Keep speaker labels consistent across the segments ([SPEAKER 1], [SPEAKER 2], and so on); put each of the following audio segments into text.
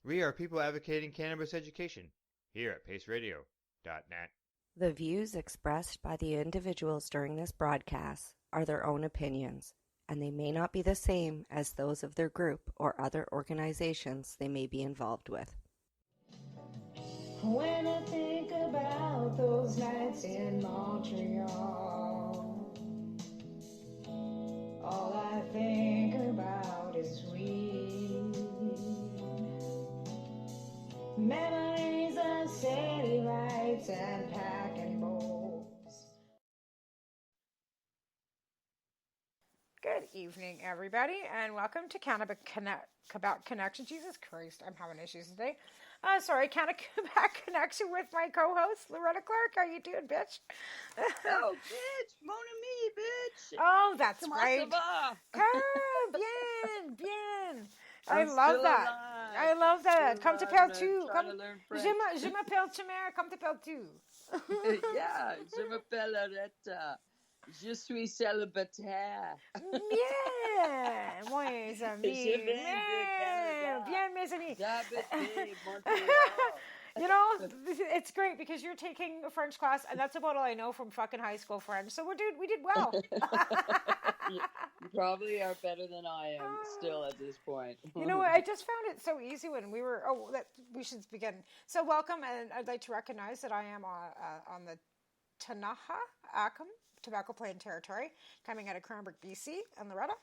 [SPEAKER 1] We are people advocating cannabis education here at paceradio.net.
[SPEAKER 2] The views expressed by the individuals during this broadcast are their own opinions, and they may not be the same as those of their group or other organizations they may be involved with.
[SPEAKER 3] When I think about those nights in Montreal, all I think about is weed. Memories of city lights and packing bowls.
[SPEAKER 4] Good evening, everybody, and welcome to Cannabis Connection. Jesus Christ, I'm having issues today. Cannabis Connection with my co-host, Loretta Clark. How you doing, bitch?
[SPEAKER 5] Oh, bitch, mon ami, bitch.
[SPEAKER 4] Oh, that's
[SPEAKER 5] Comment
[SPEAKER 4] right.
[SPEAKER 5] ça va?
[SPEAKER 4] Bien. I
[SPEAKER 5] I'm
[SPEAKER 4] love
[SPEAKER 5] still
[SPEAKER 4] that.
[SPEAKER 5] alive.
[SPEAKER 4] I love that. Comme t'appelles tu?
[SPEAKER 5] Trying to learn French.
[SPEAKER 4] Je m'appelle Chimère. Comme t'appelles tu?
[SPEAKER 5] Yeah, je m'appelle Loretta. Je suis célibataire.
[SPEAKER 4] Bien, mes amis.
[SPEAKER 5] Je viens de Canada.
[SPEAKER 4] Bien, mes amis.
[SPEAKER 5] J'habite Montréal.
[SPEAKER 4] You know, it's great because you're taking a French class, and that's about all I know from fucking high school French. So we did well.
[SPEAKER 5] You probably are better than I am still at this point.
[SPEAKER 4] You know what? I just found it so easy when we were. Oh, that we should begin. So welcome, and I'd like to recognize that I am on the Tanaha Akum Tobacco Plain territory, coming out of Cranbrook, BC, and Loretta.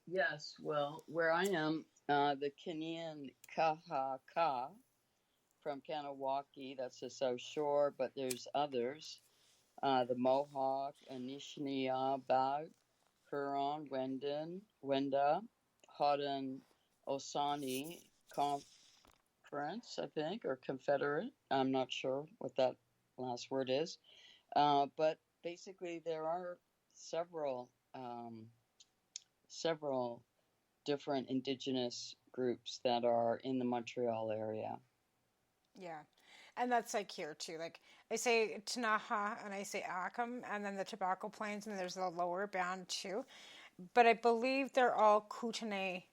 [SPEAKER 5] Yes, well, where I am, the Kenyan Kahaka from Kanawaki, that's the South Shore, but there's others. The Mohawk, Anishinaabe, Huron, Wenda, Haudenosaunee Conference, I think, or Confederate. I'm not sure what that last word is. But basically, there are several different indigenous groups that are in the Montreal area.
[SPEAKER 4] Yeah. And that's like here too. Like I say Tanaha and I say Akum, and then the Tobacco Plains, and there's the lower band too. But I believe they're all Kootenay,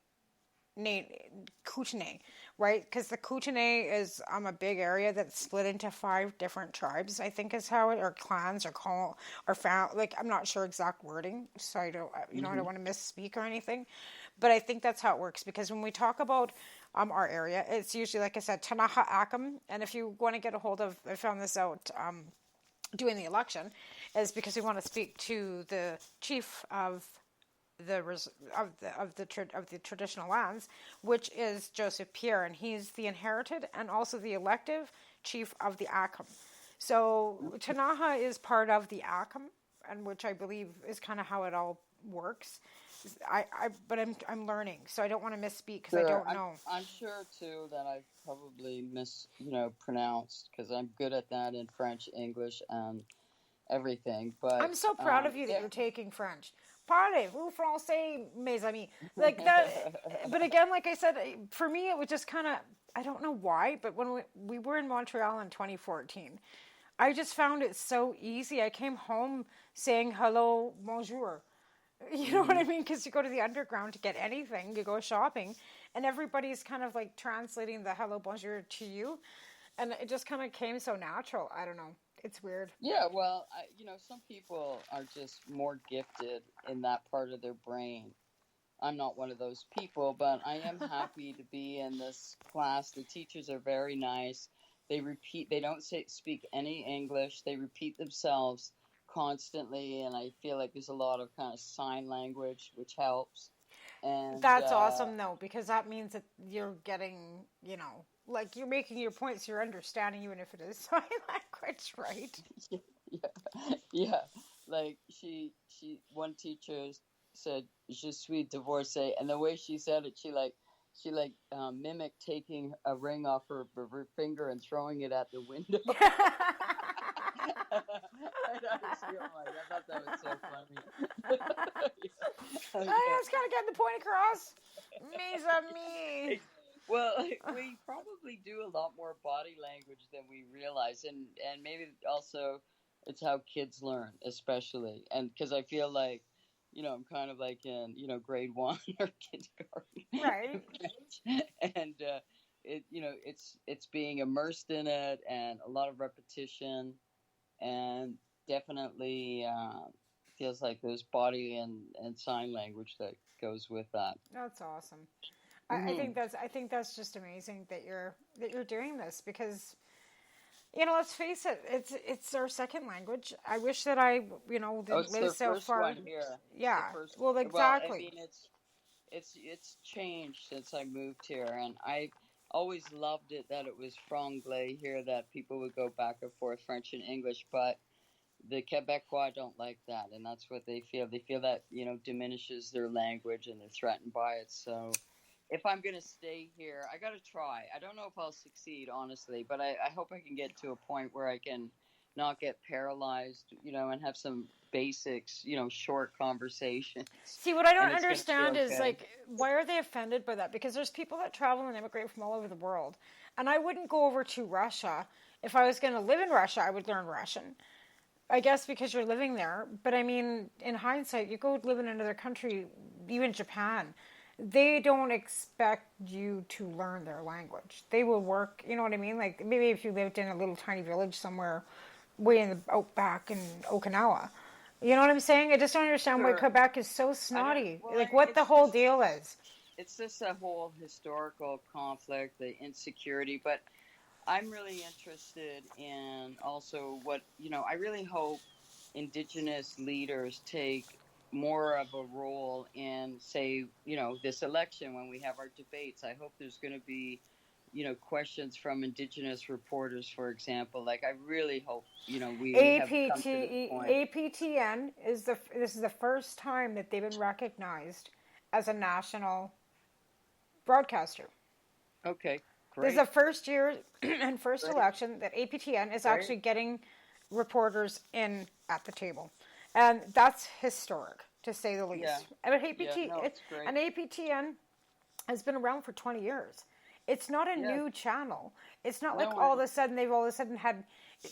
[SPEAKER 4] right? Because the Kootenay is a big area that's split into 5 different tribes, I think is how it, or clans, or found. Like I'm not sure exact wording, so I don't, I don't want to misspeak or anything. But I think that's how it works, because when we talk about our area, it's usually, like I said, Tanaha Akum. And if you want to get a hold of, I found this out doing the election, is because we want to speak to the chief of the traditional lands, which is Joseph Pierre, and he's the inherited and also the elective chief of the Akum. So Tanaha is part of the Akum, and which I believe is kind of how it all works. But I'm learning, so I don't want to misspeak because I don't know.
[SPEAKER 5] I'm sure too that I've probably pronounced, because I'm good at that in French, English, and everything. But
[SPEAKER 4] I'm so proud of you that you're taking French. Parlez-vous français, mes amis? Like that. But again, like I said, for me it was just kind of, I don't know why, but when we were in Montreal in 2014, I just found it so easy. I came home saying hello, bonjour. You know what I mean? Because you go to the underground to get anything, you go shopping, and everybody's kind of like translating the hello, bonjour to you. And it just kind of came so natural. I don't know. It's weird.
[SPEAKER 5] Yeah, well, some people are just more gifted in that part of their brain. I'm not one of those people, but I am happy to be in this class. The teachers are very nice. They don't speak any English. They repeat themselves constantly, and I feel like there's a lot of kind of sign language, which helps. And
[SPEAKER 4] that's awesome, though, because that means that you're getting, like you're making your points, you're understanding, even if it is sign language, right?
[SPEAKER 5] Yeah. Like one teacher said, "Je suis divorcée," and the way she said it, she mimicked taking a ring off her finger and throwing it at the window. I thought that was so funny.
[SPEAKER 4] I just gotta get the point across. Mes amis.
[SPEAKER 5] Well, we probably do a lot more body language than we realize, and maybe also it's how kids learn, especially, and because I feel like I'm kind of like in, grade 1 or kindergarten.
[SPEAKER 4] Right.
[SPEAKER 5] And it's being immersed in it, and a lot of repetition, and definitely feels like there's body and sign language that goes with that.
[SPEAKER 4] That's awesome. I
[SPEAKER 5] Hmm.
[SPEAKER 4] think that's just amazing that you're doing this, because let's face it, it's our second language. I wish that I
[SPEAKER 5] Oh,
[SPEAKER 4] didn't
[SPEAKER 5] it's
[SPEAKER 4] live
[SPEAKER 5] the
[SPEAKER 4] so
[SPEAKER 5] first
[SPEAKER 4] far.
[SPEAKER 5] one here. It's the
[SPEAKER 4] Yeah.
[SPEAKER 5] first.
[SPEAKER 4] Well,
[SPEAKER 5] Well, I
[SPEAKER 4] exactly.
[SPEAKER 5] mean, it's changed since I moved here, and I always loved it that it was franglais here, that people would go back and forth French and English, but the Quebecois don't like that, and that's what they feel. They feel that diminishes their language, and they're threatened by it. So, if I'm gonna stay here, I gotta try. I don't know if I'll succeed, honestly, but I hope I can get to a point where I can not get paralyzed, and have some basics, short conversations,
[SPEAKER 4] See, what I
[SPEAKER 5] and
[SPEAKER 4] don't
[SPEAKER 5] it's gonna be
[SPEAKER 4] understand is,
[SPEAKER 5] okay.
[SPEAKER 4] like, why are they offended by that? Because there's people that travel and immigrate from all over the world. And I wouldn't go over to Russia. If I was going to live in Russia, I would learn Russian. I guess because you're living there. But I mean, in hindsight, you go live in another country, even Japan, they don't expect you to learn their language. They will work, you know what I mean? Like, maybe if you lived in a little tiny village somewhere way in the outback in Okinawa. You know what I'm saying? I just don't understand why
[SPEAKER 5] Sure.
[SPEAKER 4] Quebec is so
[SPEAKER 5] I don't.
[SPEAKER 4] snotty.
[SPEAKER 5] Well,
[SPEAKER 4] Like, what the whole deal is.
[SPEAKER 5] it's just a whole historical conflict, the insecurity. But I'm really interested in also what I really hope Indigenous leaders take more of a role in, say, this election when we have our debates. I hope there's going to be questions from Indigenous reporters, for example. Like, I really hope we have come to this point.
[SPEAKER 4] APTN this is the first time that they've been recognized as a national broadcaster.
[SPEAKER 5] Okay,
[SPEAKER 4] This is
[SPEAKER 5] great,
[SPEAKER 4] the first year and first
[SPEAKER 5] great,
[SPEAKER 4] election that APTN is
[SPEAKER 5] great.
[SPEAKER 4] actually getting reporters in at the table, and that's historic, to say the
[SPEAKER 5] Yeah,
[SPEAKER 4] least. And
[SPEAKER 5] yeah, no, it's great.
[SPEAKER 4] an APTN has been around for 20 years. It's not a
[SPEAKER 5] Yeah,
[SPEAKER 4] new channel. It's not like
[SPEAKER 5] no,
[SPEAKER 4] all of a sudden they've all of a sudden had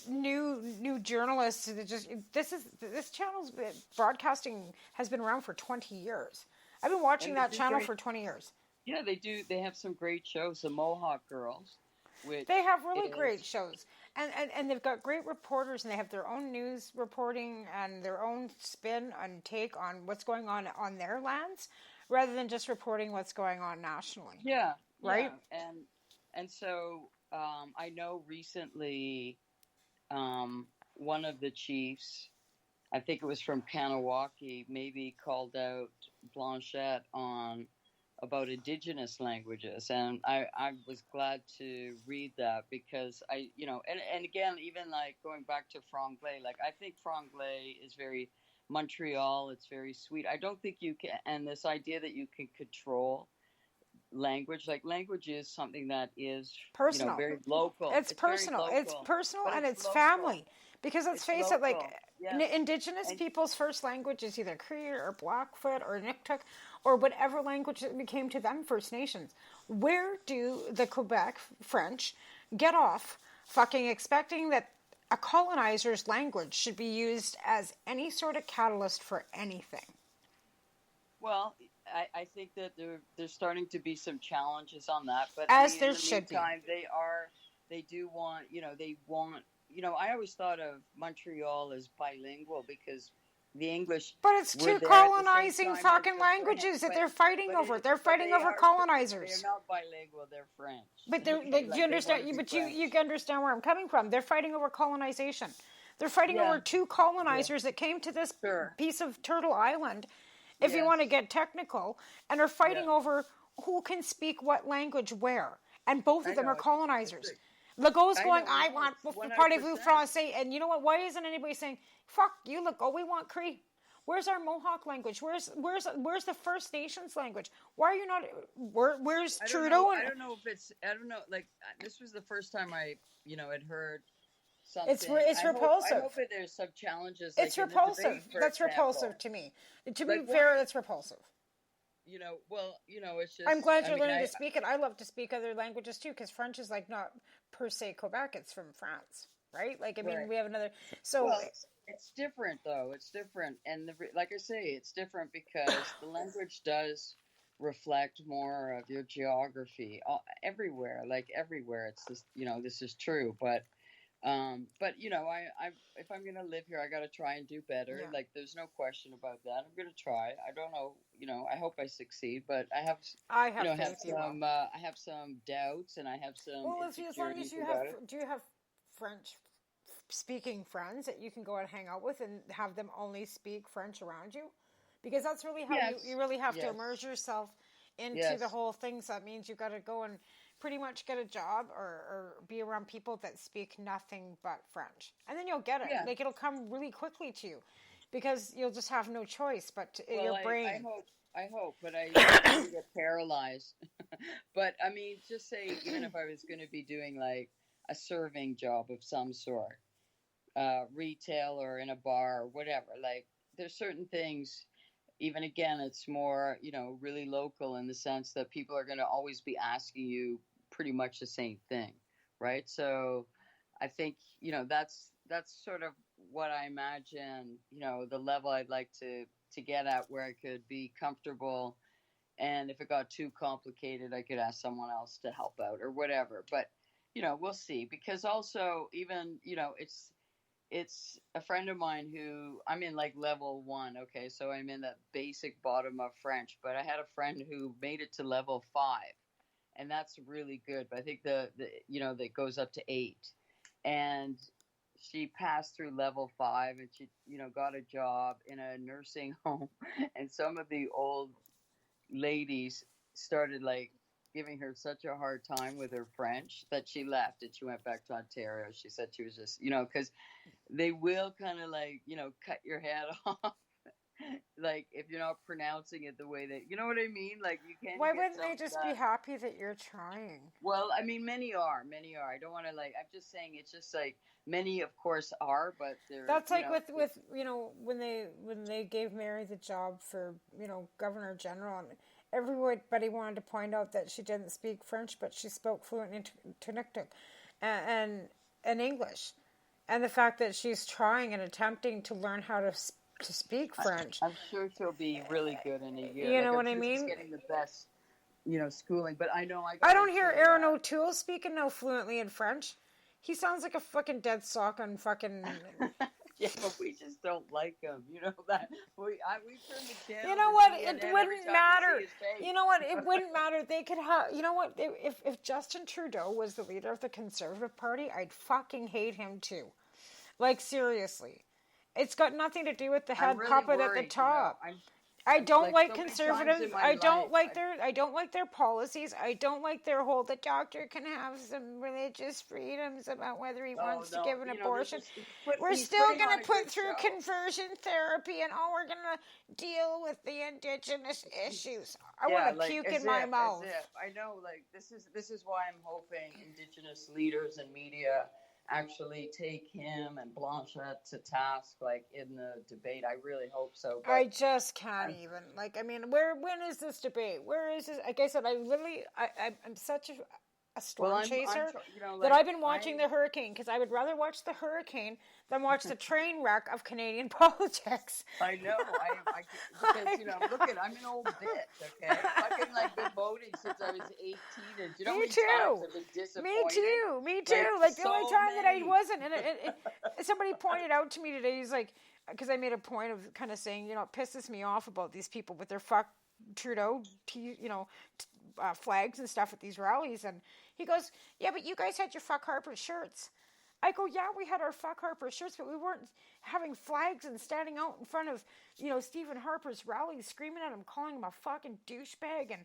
[SPEAKER 4] new journalists that just this channel's broadcasting has been around for 20 years. I've been watching
[SPEAKER 5] and they
[SPEAKER 4] that
[SPEAKER 5] do
[SPEAKER 4] channel
[SPEAKER 5] great.
[SPEAKER 4] for 20 years.
[SPEAKER 5] Yeah, they do. They have some great shows. The Mohawk Girls,
[SPEAKER 4] They
[SPEAKER 5] which
[SPEAKER 4] have really great
[SPEAKER 5] is
[SPEAKER 4] shows. And they've got great reporters, and they have their own news reporting and their own spin and take on what's going on their lands, rather than just reporting what's going on nationally,
[SPEAKER 5] yeah, yeah,
[SPEAKER 4] right?
[SPEAKER 5] and so I know recently one of the chiefs, I think it was from Kanawaki, maybe called out Blanchette on about Indigenous languages, and I was glad to read that, because and again, even like going back to franglais, like I think franglais is very Montreal, it's very sweet. I don't think you can, and this idea that you can control language, like language is something that is
[SPEAKER 4] Personal.
[SPEAKER 5] very local.
[SPEAKER 4] It's
[SPEAKER 5] It's very
[SPEAKER 4] personal. It's
[SPEAKER 5] local,
[SPEAKER 4] personal,
[SPEAKER 5] but
[SPEAKER 4] and
[SPEAKER 5] it's
[SPEAKER 4] it's
[SPEAKER 5] local.
[SPEAKER 4] family. Because let's
[SPEAKER 5] It's
[SPEAKER 4] face it, like,
[SPEAKER 5] local. Yes,
[SPEAKER 4] Indigenous
[SPEAKER 5] and
[SPEAKER 4] people's first language is either Cree or Blackfoot or Nuktuk or whatever language that became to them First Nations. Where do the Quebec French get off fucking expecting that a colonizer's language should be used as any sort of catalyst for anything?
[SPEAKER 5] well, I think that there's starting to be some challenges on that, but I
[SPEAKER 4] As
[SPEAKER 5] mean, in
[SPEAKER 4] there
[SPEAKER 5] the
[SPEAKER 4] should be.
[SPEAKER 5] meantime, they do want, they want, I always thought of Montreal as bilingual because the English
[SPEAKER 4] But it's
[SPEAKER 5] were
[SPEAKER 4] two
[SPEAKER 5] there at the same
[SPEAKER 4] colonizing
[SPEAKER 5] time as
[SPEAKER 4] fucking
[SPEAKER 5] the French,
[SPEAKER 4] languages that they're fighting over. They're
[SPEAKER 5] but
[SPEAKER 4] fighting over
[SPEAKER 5] they're
[SPEAKER 4] colonizers.
[SPEAKER 5] not bilingual, they're French.
[SPEAKER 4] But they're
[SPEAKER 5] Okay,
[SPEAKER 4] like, do you
[SPEAKER 5] like they want
[SPEAKER 4] understand?
[SPEAKER 5] to be
[SPEAKER 4] But
[SPEAKER 5] French.
[SPEAKER 4] you understand where I'm coming from. They're fighting over colonization. They're fighting
[SPEAKER 5] Yeah,
[SPEAKER 4] over two
[SPEAKER 5] yeah,
[SPEAKER 4] colonizers that came to this
[SPEAKER 5] sure.
[SPEAKER 4] piece of Turtle Island, if you want to
[SPEAKER 5] Yes,
[SPEAKER 4] get technical, and are
[SPEAKER 5] yeah.
[SPEAKER 4] fighting over who can speak what language where. And both of
[SPEAKER 5] I
[SPEAKER 4] them
[SPEAKER 5] know.
[SPEAKER 4] are
[SPEAKER 5] It's
[SPEAKER 4] colonizers.
[SPEAKER 5] a,
[SPEAKER 4] Legault's
[SPEAKER 5] I
[SPEAKER 4] going,
[SPEAKER 5] know.
[SPEAKER 4] I
[SPEAKER 5] No,
[SPEAKER 4] want
[SPEAKER 5] it's one hundred
[SPEAKER 4] parlez-vous
[SPEAKER 5] percent.
[SPEAKER 4] français. And you know what? Why isn't anybody saying, fuck you, Legault, we want Cree? Where's our Mohawk language? Where's the First Nations language? Why are you not? Where's
[SPEAKER 5] I don't know.
[SPEAKER 4] Trudeau?
[SPEAKER 5] I
[SPEAKER 4] And
[SPEAKER 5] don't know if it's. I don't know. Like this was the first time I, had heard
[SPEAKER 4] it's
[SPEAKER 5] something. I
[SPEAKER 4] repulsive.
[SPEAKER 5] hope that there's some challenges,
[SPEAKER 4] It's
[SPEAKER 5] like in the
[SPEAKER 4] repulsive.
[SPEAKER 5] debate, for
[SPEAKER 4] That's
[SPEAKER 5] example.
[SPEAKER 4] repulsive to me. To be
[SPEAKER 5] Like one
[SPEAKER 4] fair,
[SPEAKER 5] of
[SPEAKER 4] it's repulsive.
[SPEAKER 5] well, it's
[SPEAKER 4] I'm
[SPEAKER 5] just.
[SPEAKER 4] glad
[SPEAKER 5] I
[SPEAKER 4] you're
[SPEAKER 5] mean,
[SPEAKER 4] learning to speak it. I love to speak other languages too, because French is like not per se Quebec. It's from France, right? Like, I mean,
[SPEAKER 5] right.
[SPEAKER 4] we have another. So
[SPEAKER 5] Well, It's different though. It's different, and like I say, it's different because the language does reflect more of your geography everywhere. Like everywhere, it's this. This is true, but if I'm gonna live here, I got to try and do better.
[SPEAKER 4] Yeah,
[SPEAKER 5] Like, there's no question about that. I'm gonna try. I don't know. I hope I succeed, but I have,
[SPEAKER 4] I have
[SPEAKER 5] have
[SPEAKER 4] faith you will.
[SPEAKER 5] some. I have some doubts, and I have some
[SPEAKER 4] Well, as long as
[SPEAKER 5] insecurities
[SPEAKER 4] you have,
[SPEAKER 5] about it.
[SPEAKER 4] do you have French speaking friends that you can go and hang out with and have them only speak French around you? Because that's really how you
[SPEAKER 5] Yes.
[SPEAKER 4] really have to
[SPEAKER 5] Yes.
[SPEAKER 4] immerse yourself into the
[SPEAKER 5] Yes.
[SPEAKER 4] whole thing. So that means you got to go and pretty much get a job or be around people that speak nothing but French. And then you'll get it.
[SPEAKER 5] Yeah.
[SPEAKER 4] Like, it'll come really quickly to you because you'll just have no choice but
[SPEAKER 5] Well,
[SPEAKER 4] your
[SPEAKER 5] I
[SPEAKER 4] brain.
[SPEAKER 5] hope. I hope, but I do get paralyzed. But I mean, just say, even if I was going to be doing like a serving job of some sort, retail or in a bar or whatever, like, there's certain things. Even again, it's more, really local in the sense that people are going to always be asking you pretty much the same thing, right? So I think, that's sort of what I imagine, the level I'd like to get at, where I could be comfortable, and if it got too complicated, I could ask someone else to help out or whatever. But we'll see, because also, even, it's a friend of mine who, I'm in like level 1. Okay, so I'm in the basic bottom of French, but I had a friend who made it to level 5, and that's really good. But I think that goes up to 8, and she passed through level 5, and she got a job in a nursing home, and some of the old ladies started like giving her such a hard time with her French that she left and she went back to Ontario. She said she was just, because they will kind of like, cut your head off. Like, if you're not pronouncing it the way that, you know what I mean? Like, you can't
[SPEAKER 4] Why
[SPEAKER 5] get
[SPEAKER 4] wouldn't
[SPEAKER 5] some
[SPEAKER 4] they
[SPEAKER 5] of
[SPEAKER 4] just be
[SPEAKER 5] that.
[SPEAKER 4] happy that you're trying?
[SPEAKER 5] Well, I mean, many are. I don't want to, like, I'm just saying, it's just like, many, of course, are, but they're,
[SPEAKER 4] That's like with when they gave Mary the job for Governor General, and everybody wanted to point out that she didn't speak French, but she spoke fluent in Inuktitut and English, and the fact that she's trying and attempting to learn how to speak French.
[SPEAKER 5] I'm sure she'll be really good in a year.
[SPEAKER 4] You
[SPEAKER 5] Like,
[SPEAKER 4] know
[SPEAKER 5] I'm
[SPEAKER 4] what I
[SPEAKER 5] sure she's
[SPEAKER 4] mean?
[SPEAKER 5] getting the best, schooling. But I know I
[SPEAKER 4] I
[SPEAKER 5] gotta
[SPEAKER 4] don't hear
[SPEAKER 5] say,
[SPEAKER 4] Aaron O'Toole speaking no fluently in French. He sounds like a fucking dead sock on fucking.
[SPEAKER 5] yeah, but we just don't like him. You know that we turn the channel.
[SPEAKER 4] You know
[SPEAKER 5] to
[SPEAKER 4] what?
[SPEAKER 5] CNN
[SPEAKER 4] It
[SPEAKER 5] every
[SPEAKER 4] wouldn't
[SPEAKER 5] time we
[SPEAKER 4] matter.
[SPEAKER 5] see his face.
[SPEAKER 4] You know what? It wouldn't matter. They could have. You know what? If Justin Trudeau was the leader of the Conservative Party, I'd fucking hate him too. Like, seriously, it's got nothing to do with the head
[SPEAKER 5] I'm really
[SPEAKER 4] puppet
[SPEAKER 5] worried.
[SPEAKER 4] at the top. I
[SPEAKER 5] I'm
[SPEAKER 4] don't
[SPEAKER 5] like
[SPEAKER 4] like
[SPEAKER 5] so many times
[SPEAKER 4] conservatives.
[SPEAKER 5] in my
[SPEAKER 4] I don't
[SPEAKER 5] life.
[SPEAKER 4] like their policies. I don't like their whole the doctor can have some religious freedoms about whether he
[SPEAKER 5] Oh
[SPEAKER 4] wants to
[SPEAKER 5] no,
[SPEAKER 4] give an abortion. We're
[SPEAKER 5] he's
[SPEAKER 4] still
[SPEAKER 5] putting
[SPEAKER 4] going
[SPEAKER 5] on
[SPEAKER 4] to
[SPEAKER 5] a
[SPEAKER 4] put
[SPEAKER 5] good
[SPEAKER 4] through
[SPEAKER 5] show.
[SPEAKER 4] conversion therapy, and we're going to deal with the indigenous issues. I
[SPEAKER 5] Yeah,
[SPEAKER 4] want to
[SPEAKER 5] like,
[SPEAKER 4] puke
[SPEAKER 5] as
[SPEAKER 4] in my
[SPEAKER 5] if,
[SPEAKER 4] mouth.
[SPEAKER 5] as if. I know, like, this is why I'm hoping Indigenous leaders and media actually take him and Blanchette to task, like, in the debate. I really hope so. But
[SPEAKER 4] I just can't even. Like, I mean, when is this debate? Where is this? Like I said, I'm such a storm chaser that
[SPEAKER 5] like,
[SPEAKER 4] I've been watching the hurricane, because I would rather watch the hurricane than watch the train wreck of Canadian politics.
[SPEAKER 5] I know. Because look at, I'm an old bitch. Okay, I've been like been voting since I was 18, and you know how
[SPEAKER 4] Me
[SPEAKER 5] many times
[SPEAKER 4] too.
[SPEAKER 5] I've been
[SPEAKER 4] Me
[SPEAKER 5] disappointed.
[SPEAKER 4] too. Me too. Like, the only
[SPEAKER 5] so
[SPEAKER 4] time that I
[SPEAKER 5] many.
[SPEAKER 4] wasn't, and somebody pointed out to me today, he's like, because I made a point of kind of saying, it pisses me off about these people with their fuck Trudeau, flags and stuff at these rallies, and he goes, yeah, but you guys had your fuck Harper shirts. I go, yeah, we had our fuck Harper shirts, but we weren't having flags and standing out in front of, Stephen Harper's rallies, screaming at him, calling him a fucking douchebag,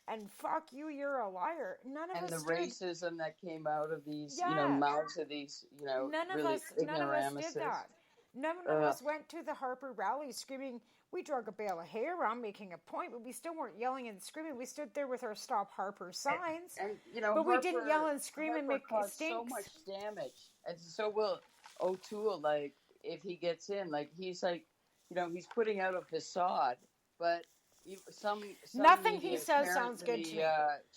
[SPEAKER 4] and fuck you, you're a liar. None of
[SPEAKER 5] And
[SPEAKER 4] us
[SPEAKER 5] the
[SPEAKER 4] did.
[SPEAKER 5] racism that came out of these,
[SPEAKER 4] Yeah.
[SPEAKER 5] mouths of these,
[SPEAKER 4] None of
[SPEAKER 5] really
[SPEAKER 4] us did
[SPEAKER 5] ignoramuses.
[SPEAKER 4] that. None of us went to the Harper rally screaming, we drug a bale of hay around making a point, but we still weren't yelling and screaming. We stood there with our Stop Harper signs.
[SPEAKER 5] And
[SPEAKER 4] but we didn't yell and scream and make
[SPEAKER 5] caused
[SPEAKER 4] stinks.
[SPEAKER 5] so much damage. And so will O'Toole, like, if he gets in, like, he's like, he's putting out a facade, but some
[SPEAKER 4] Nothing he
[SPEAKER 5] media
[SPEAKER 4] says sounds good to me.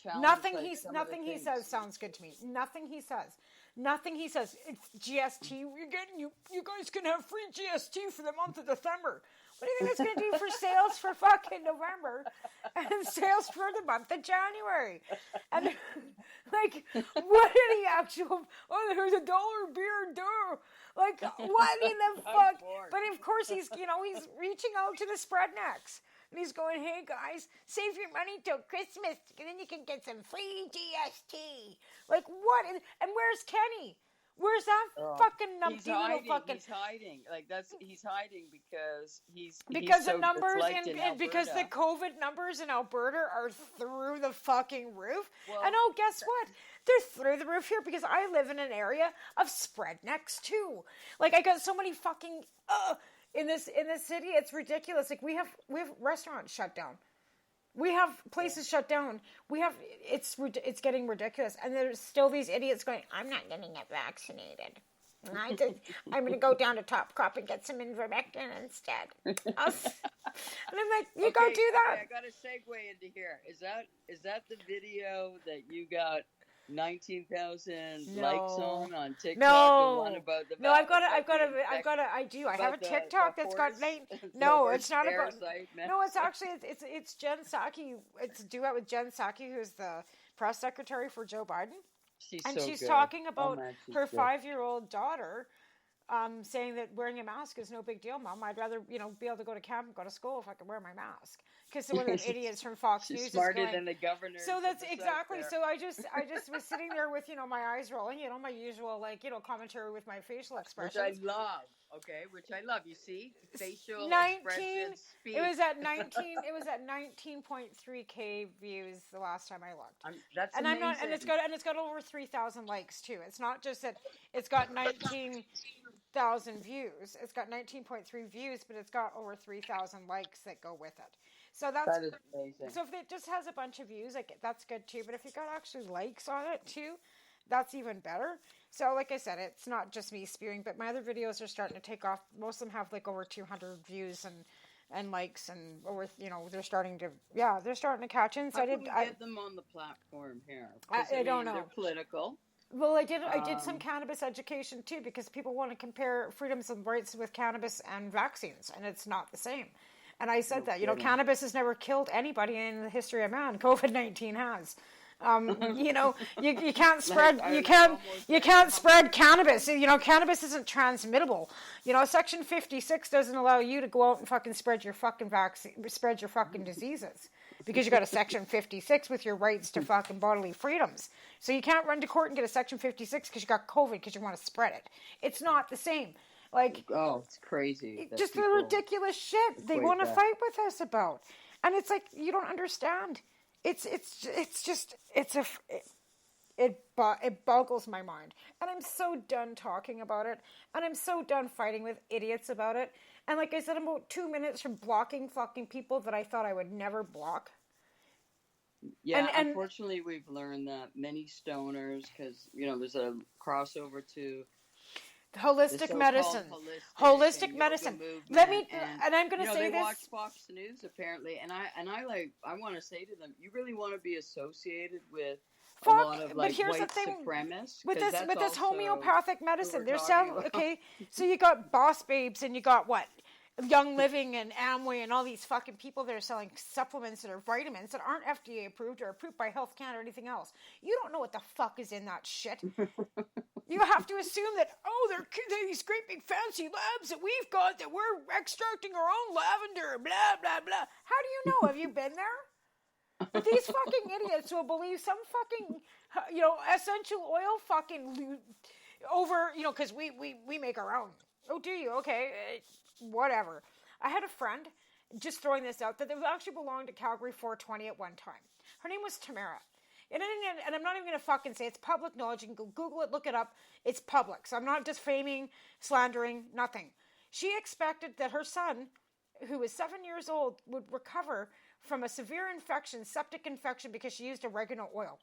[SPEAKER 5] challenge,
[SPEAKER 4] Nothing
[SPEAKER 5] like,
[SPEAKER 4] he
[SPEAKER 5] some of the
[SPEAKER 4] nothing he
[SPEAKER 5] things.
[SPEAKER 4] says sounds good to me. Nothing he says. Nothing he says. It's GST. You're getting you guys can have free GST for the month of December. What do you think it's going to do for sales for fucking November and sales for the month of January? And like, what are the actual? Oh, there's $1 beer, duh. Like, what in the fuck? But of course, he's reaching out to the spreadnecks. And he's going, hey guys, save your money till Christmas, and then you can get some free GST. Like what? And where's Kenny? Where's that fucking numpty little fucking?
[SPEAKER 5] He's hiding. Like he's hiding because he's
[SPEAKER 4] because
[SPEAKER 5] so
[SPEAKER 4] the numbers
[SPEAKER 5] and
[SPEAKER 4] because the COVID numbers in Alberta are through the fucking roof.
[SPEAKER 5] Well,
[SPEAKER 4] and oh, guess what? They're through the roof here because I live in an area of spreadnecks too. Like I got so many fucking in this city, it's ridiculous. Like we have restaurants shut down. We have places shut down. It's getting ridiculous. And there's still these idiots going, I'm not going to get vaccinated. I'm going to go down to Top Crop and get some ivermectin instead. And I'm like, you go do that.
[SPEAKER 5] Okay, I got a segue into here. Is that the video that you got 19,000 likes on TikTok?
[SPEAKER 4] No,
[SPEAKER 5] the one about the
[SPEAKER 4] I have a TikTok that's got no, it's not about. No, it's actually it's Jen Psaki. It's a duet with Jen Psaki, who's the press secretary for Joe Biden, she's talking about her 5-year-old daughter. Saying that wearing a mask is no big deal, Mom. I'd rather, be able to go to camp and go to school if I can wear my mask. Because one of the idiots from Fox News is
[SPEAKER 5] smarter than the governor.
[SPEAKER 4] So that's exactly. So I just was sitting there with, my eyes rolling, my usual, commentary with my facial expressions.
[SPEAKER 5] Which I love. Okay, which I love. You see, facial expressions speak.
[SPEAKER 4] It was at 19.3K views the last time I looked.
[SPEAKER 5] That's
[SPEAKER 4] and
[SPEAKER 5] amazing.
[SPEAKER 4] I'm not, and it's got over 3,000 likes too. It's not just that it's got 19,000 views. It's got 19.3 views, but it's got over 3,000 likes that go with it. So that
[SPEAKER 5] is amazing.
[SPEAKER 4] So if it just has a bunch of views, that's good too. But if you got actually likes on it too, that's even better. So like I said, it's not just me spewing, but my other videos are starting to take off. Most of them have over 200 views and likes, and over they're starting to catch in. So
[SPEAKER 5] How can we get them on the platform here?
[SPEAKER 4] I don't know.
[SPEAKER 5] They're political.
[SPEAKER 4] Well, I did some cannabis education too, because people want to compare freedoms and rights with cannabis and vaccines, and it's not the same. And I said that cannabis has never killed anybody in the history of man. COVID-19 has. You can't spread you can't spread cannabis. Cannabis isn't transmittable. Section 56 doesn't allow you to go out and fucking spread your fucking diseases, because you got a Section 56 with your rights to fucking bodily freedoms. So you can't run to court and get a Section 56 because you got COVID because you want to spread it. It's not the same.
[SPEAKER 5] It's crazy.
[SPEAKER 4] Just the ridiculous shit they want to fight with us about, and it's like you don't understand. It boggles my mind, and I'm so done talking about it, and I'm so done fighting with idiots about it. And like I said, I'm about 2 minutes from blocking fucking people that I thought I would never block.
[SPEAKER 5] Yeah, and unfortunately, we've learned that many stoners, because there's a crossover to
[SPEAKER 4] holistic medicine. Let me, and I'm going to say
[SPEAKER 5] they
[SPEAKER 4] this.
[SPEAKER 5] watch Fox News apparently, and I want to say to them, you really want to be associated with a lot of white supremacists
[SPEAKER 4] with this homeopathic medicine. They're selling so you got Boss Babes and you got what? Young Living and Amway and all these fucking people that are selling supplements that are vitamins that aren't FDA approved or approved by Health Canada or anything else. You don't know what the fuck is in that shit. You have to assume that, they're these great big fancy labs that we've got, that we're extracting our own lavender, blah, blah, blah. How do you know? Have you been there? But these fucking idiots will believe some fucking, essential oil fucking over, because we make our own. Oh, do you? Okay. Whatever. I had a friend, just throwing this out, that actually belonged to Calgary 420 at one time. Her name was Tamara. And I'm not even going to fucking say it's public knowledge. You can go Google it, look it up. It's public. So I'm not defaming, slandering, nothing. She expected that her son, who was 7 years old, would recover from a severe infection, septic infection, because she used oregano oil.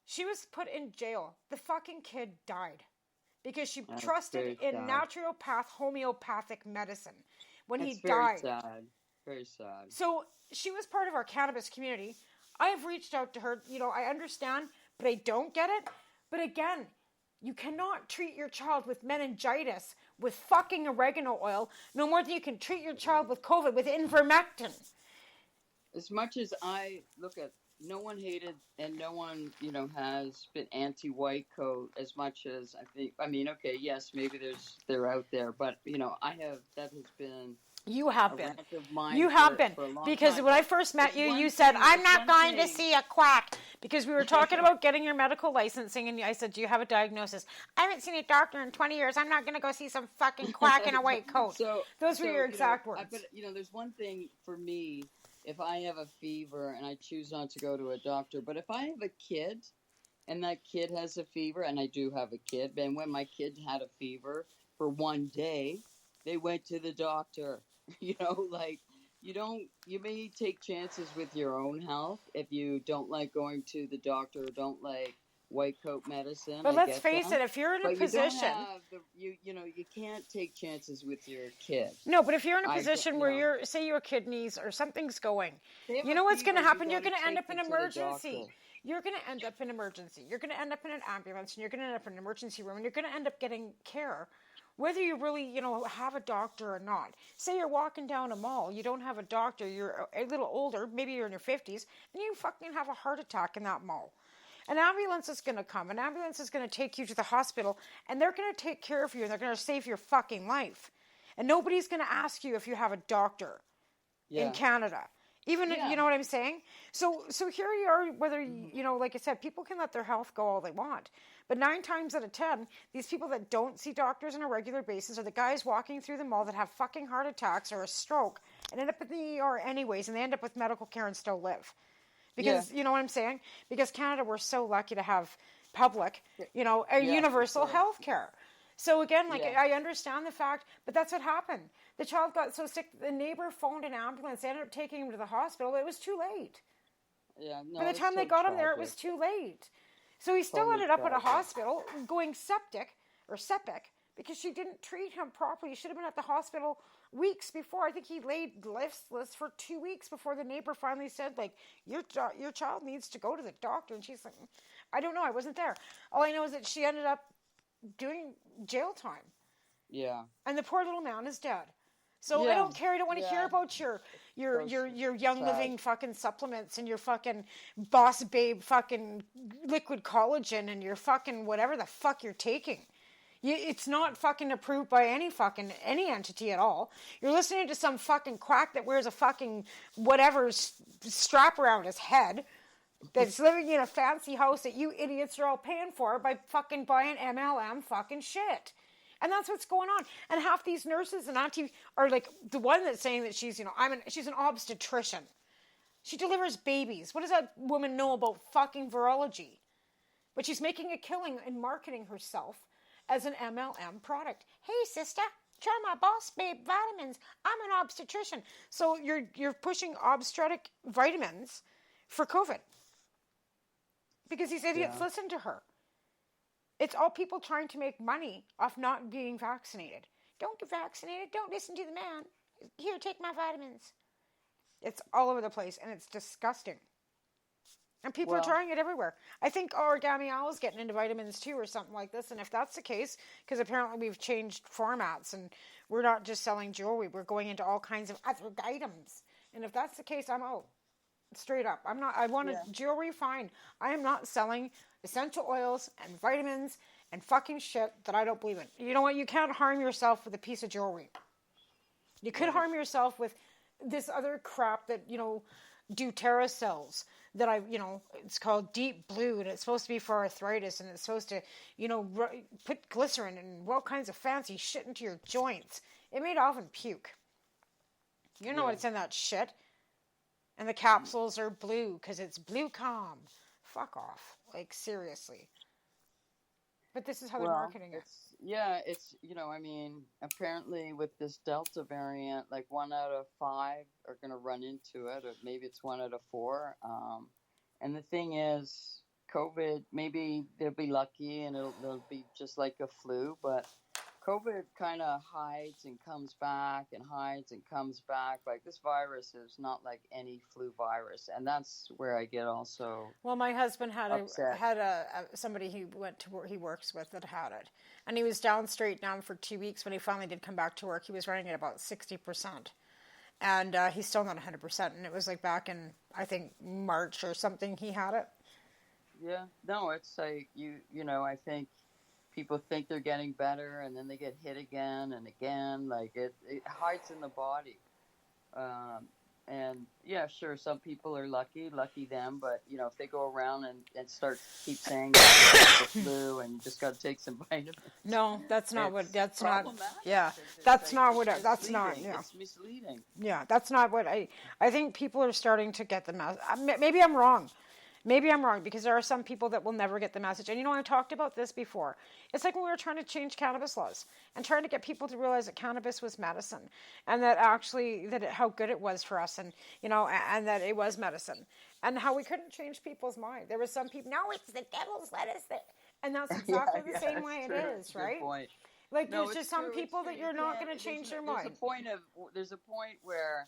[SPEAKER 4] She was put in jail. The fucking kid died because she trusted in naturopath, homeopathic medicine when he died.
[SPEAKER 5] Very sad.
[SPEAKER 4] So she was part of our cannabis community. I have reached out to her. I understand, but I don't get it. But again, You cannot treat your child with meningitis with fucking oregano oil no more than you can treat your child with COVID with ivermectin.
[SPEAKER 5] As much as I look at, no one hated and no one, has been anti-white coat as much as I think. I mean, okay, yes, maybe they're out there, but that has been
[SPEAKER 4] You have
[SPEAKER 5] a
[SPEAKER 4] been.
[SPEAKER 5] rant of mine
[SPEAKER 4] You have been.
[SPEAKER 5] for a long
[SPEAKER 4] Because
[SPEAKER 5] time.
[SPEAKER 4] when I
[SPEAKER 5] But
[SPEAKER 4] first met
[SPEAKER 5] it's
[SPEAKER 4] you,
[SPEAKER 5] one
[SPEAKER 4] you said,
[SPEAKER 5] thing-
[SPEAKER 4] I'm
[SPEAKER 5] it's
[SPEAKER 4] not
[SPEAKER 5] one
[SPEAKER 4] going to
[SPEAKER 5] thing-
[SPEAKER 4] see a quack. Because we were talking about getting your medical licensing, and I said, do you have a diagnosis? I haven't seen a doctor in 20 years. I'm not going to go see some fucking quack in a white coat. Those were your exact words.
[SPEAKER 5] But, there's one thing for me, if I have a fever and I choose not to go to a doctor, but if I have a kid and that kid has a fever, and I do have a kid, and when my kid had a fever for one day, they went to the doctor. You may take chances with your own health if you don't like going to the doctor or don't like white coat medicine.
[SPEAKER 4] But let's face it, if you're in a position,
[SPEAKER 5] you can't take chances with your kid.
[SPEAKER 4] No, but if you're in a position where say your kidneys or something's going, you know what's going to happen? You're going to end up in emergency. You're going to end up in emergency. You're going to end up in an ambulance, and you're going to end up in an emergency room, and you're going to end up getting care, whether you really, have a doctor or not. Say you're walking down a mall, you don't have a doctor, you're a little older, maybe you're in your 50s, and you fucking have a heart attack in that mall. An ambulance is going to come. An ambulance is going to take you to the hospital, and they're going to take care of you, and they're going to save your fucking life. And nobody's going to ask you if you have a doctor in Canada. Even, you know what I'm saying? So here you are, whether, like I said, people can let their health go all they want. But 9 times out of 10, these people that don't see doctors on a regular basis are the guys walking through the mall that have fucking heart attacks or a stroke and end up in the ER anyways, and they end up with medical care and still live. Because, you know what I'm saying? Because Canada, we're so lucky to have public, universal health care. So again, I understand the fact, but that's what happened. The child got so sick, the neighbor phoned an ambulance. They ended up taking him to the hospital. It was too late.
[SPEAKER 5] Yeah, no,
[SPEAKER 4] By the time they got him there, it was too late. So he still ended up at a hospital going septic, because she didn't treat him properly. He should have been at the hospital weeks before. I think he laid listless for 2 weeks before the neighbor finally said, your child needs to go to the doctor. And she's like, I don't know. I wasn't there. All I know is that she ended up doing jail time.
[SPEAKER 5] Yeah.
[SPEAKER 4] And the poor little man is dead. So I don't care. I don't want to hear about your young living fucking supplements and your fucking Boss Babe fucking liquid collagen and your fucking whatever the fuck you're taking. It's not fucking approved by any entity at all. You're listening to some fucking quack that wears a fucking whatever strap around his head that's living in a fancy house that you idiots are all paying for by fucking buying MLM fucking shit. And that's what's going on. And half these nurses and auntie are like the one that's saying that she's, she's an obstetrician. She delivers babies. What does that woman know about fucking virology? But she's making a killing and marketing herself as an MLM product. Hey, sister, try my Boss Babe vitamins. I'm an obstetrician. So you're pushing obstetric vitamins for COVID. Because these idiots listen to her. It's all people trying to make money off not being vaccinated. Don't get vaccinated. Don't listen to the man. Here, take my vitamins. It's all over the place, and it's disgusting. And people are trying it everywhere. I think Origami Owl is getting into vitamins too or something like this. And if that's the case, because apparently we've changed formats and we're not just selling jewelry, we're going into all kinds of other items. And if that's the case, I'm out. Straight up. I'm not, I want jewelry, fine. I am not selling essential oils and vitamins and fucking shit that I don't believe in. You know what? You can't harm yourself with a piece of jewelry. You could harm yourself with this other crap that, doTERRA sells that it's called Deep Blue, and it's supposed to be for arthritis, and it's supposed to, put glycerin and all kinds of fancy shit into your joints. It made Alvin puke. You know what's in that shit. And the capsules are blue because it's blue calm. Fuck off. Like, seriously. But this is how they're marketing it.
[SPEAKER 5] Apparently with this Delta variant, 1 out of 5 are going to run into it, or maybe it's 1 out of 4. And the thing is, COVID, maybe they'll be lucky and it'll be just like a flu, but COVID kind of hides and comes back and hides and comes back. Like this virus is not like any flu virus, and that's where I get also
[SPEAKER 4] Well, my husband had
[SPEAKER 5] upset.
[SPEAKER 4] somebody he went to work, he works with that had it, and he was down straight down for 2 weeks. When he finally did come back to work, he was running at about 60%, and he's still not 100%. And it was like back in, I think, March or something he had it.
[SPEAKER 5] Yeah, no, it's like you know, I think people think they're getting better, and then they get hit again and again. Like it hides in the body. And yeah, sure, some people are lucky them, but you know, if they go around and start keep saying that it's the flu and you just got to take some vitamins.
[SPEAKER 4] No, that's not what. That's not.
[SPEAKER 5] Problematic,
[SPEAKER 4] Yeah,
[SPEAKER 5] 'cause it's
[SPEAKER 4] that's
[SPEAKER 5] like,
[SPEAKER 4] not
[SPEAKER 5] it's
[SPEAKER 4] what. That's not.
[SPEAKER 5] misleading.
[SPEAKER 4] Yeah,
[SPEAKER 5] It's misleading.
[SPEAKER 4] yeah, that's not what I think people are starting to get the message. Maybe I'm wrong. Maybe I'm wrong, because there are some people that will never get the message. And you know, I talked about this before. It's like when we were trying to change cannabis laws and trying to get people to realize that cannabis was medicine, and that actually how good it was for us, and you know, and that it was medicine, and how we couldn't change people's mind. There was some people, no, it's the devil's lettuce, and that's exactly the same way it is, right?
[SPEAKER 5] Good point.
[SPEAKER 4] Like
[SPEAKER 5] No,
[SPEAKER 4] there's just
[SPEAKER 5] it's
[SPEAKER 4] some
[SPEAKER 5] true,
[SPEAKER 4] people
[SPEAKER 5] it's
[SPEAKER 4] that
[SPEAKER 5] true.
[SPEAKER 4] you're
[SPEAKER 5] You
[SPEAKER 4] not
[SPEAKER 5] can't-
[SPEAKER 4] going to change their
[SPEAKER 5] there's
[SPEAKER 4] mind.
[SPEAKER 5] There's a point where,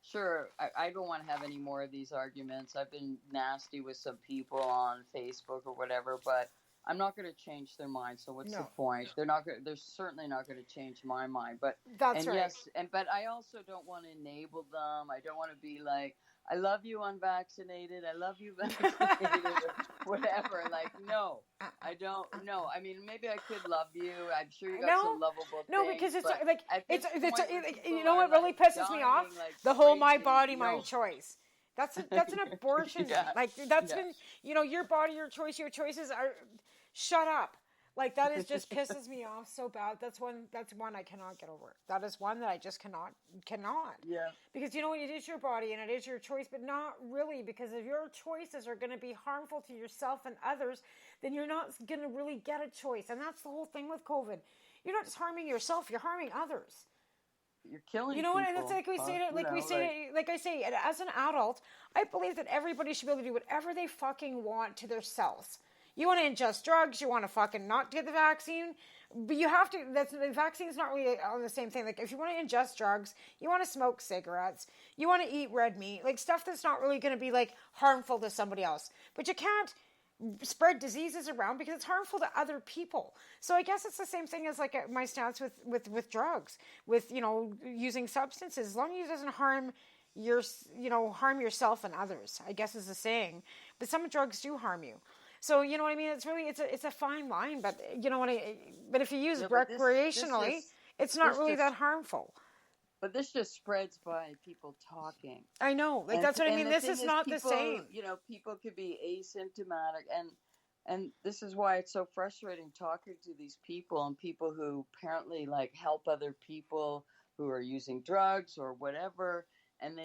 [SPEAKER 5] sure, I don't want to have any more of these arguments. I've been nasty with some people on Facebook or whatever, but I'm not going to change their mind. So what's the
[SPEAKER 4] No.
[SPEAKER 5] point? They're certainly not going to change my mind. But
[SPEAKER 4] That's
[SPEAKER 5] and
[SPEAKER 4] right.
[SPEAKER 5] yes, but I also don't want to enable them. I don't want to be like, I love you unvaccinated. I love you vaccinated. Or whatever. Like, no, I don't. No, I mean, maybe I could love you. I'm sure you got
[SPEAKER 4] No.
[SPEAKER 5] some lovable
[SPEAKER 4] No,
[SPEAKER 5] things,
[SPEAKER 4] because it's
[SPEAKER 5] but
[SPEAKER 4] like
[SPEAKER 5] at
[SPEAKER 4] it's
[SPEAKER 5] this point when
[SPEAKER 4] like,
[SPEAKER 5] people
[SPEAKER 4] you know what
[SPEAKER 5] are,
[SPEAKER 4] really
[SPEAKER 5] like,
[SPEAKER 4] pisses me
[SPEAKER 5] dying
[SPEAKER 4] off?
[SPEAKER 5] like
[SPEAKER 4] The whole my
[SPEAKER 5] crazy,
[SPEAKER 4] body, my
[SPEAKER 5] no.
[SPEAKER 4] choice. That's an abortion.
[SPEAKER 5] Yeah.
[SPEAKER 4] Like that's
[SPEAKER 5] Yeah.
[SPEAKER 4] been, you know, your body, your choice, your choices are. Shut up. Like that is just pisses me off so bad. That's one I cannot get over. That is one that I just cannot.
[SPEAKER 5] Yeah.
[SPEAKER 4] Because you know what, it is your body and it is your choice, but not really, because if your choices are going to be harmful to yourself and others, then you're not going to really get a choice. And that's the whole thing with COVID. You're not just harming yourself, you're harming others.
[SPEAKER 5] You're killing
[SPEAKER 4] You know what? And
[SPEAKER 5] people.
[SPEAKER 4] it's like we say it, like I say, as an adult, I believe that everybody should be able to do whatever they fucking want to themselves. You want to ingest drugs, you want to fucking not get the vaccine, but you have to. The vaccine's not really on the same thing. Like if you want to ingest drugs, you want to smoke cigarettes, you want to eat red meat, like stuff that's not really going to be like harmful to somebody else. But you can't spread diseases around because it's harmful to other people. So I guess it's the same thing as like my stance with drugs, with, you know, using substances, as long as it doesn't harm harm yourself and others, I guess is the saying. But some drugs do harm you. So you know what I mean? It's really it's a fine line, but you know what but if you use it recreationally, it's not really that harmful.
[SPEAKER 5] But this just spreads by people talking.
[SPEAKER 4] I know, like that's what I mean. This is not the same.
[SPEAKER 5] You know, people could be asymptomatic, and this is why it's so frustrating talking to these people and people who apparently like help other people who are using drugs or whatever, and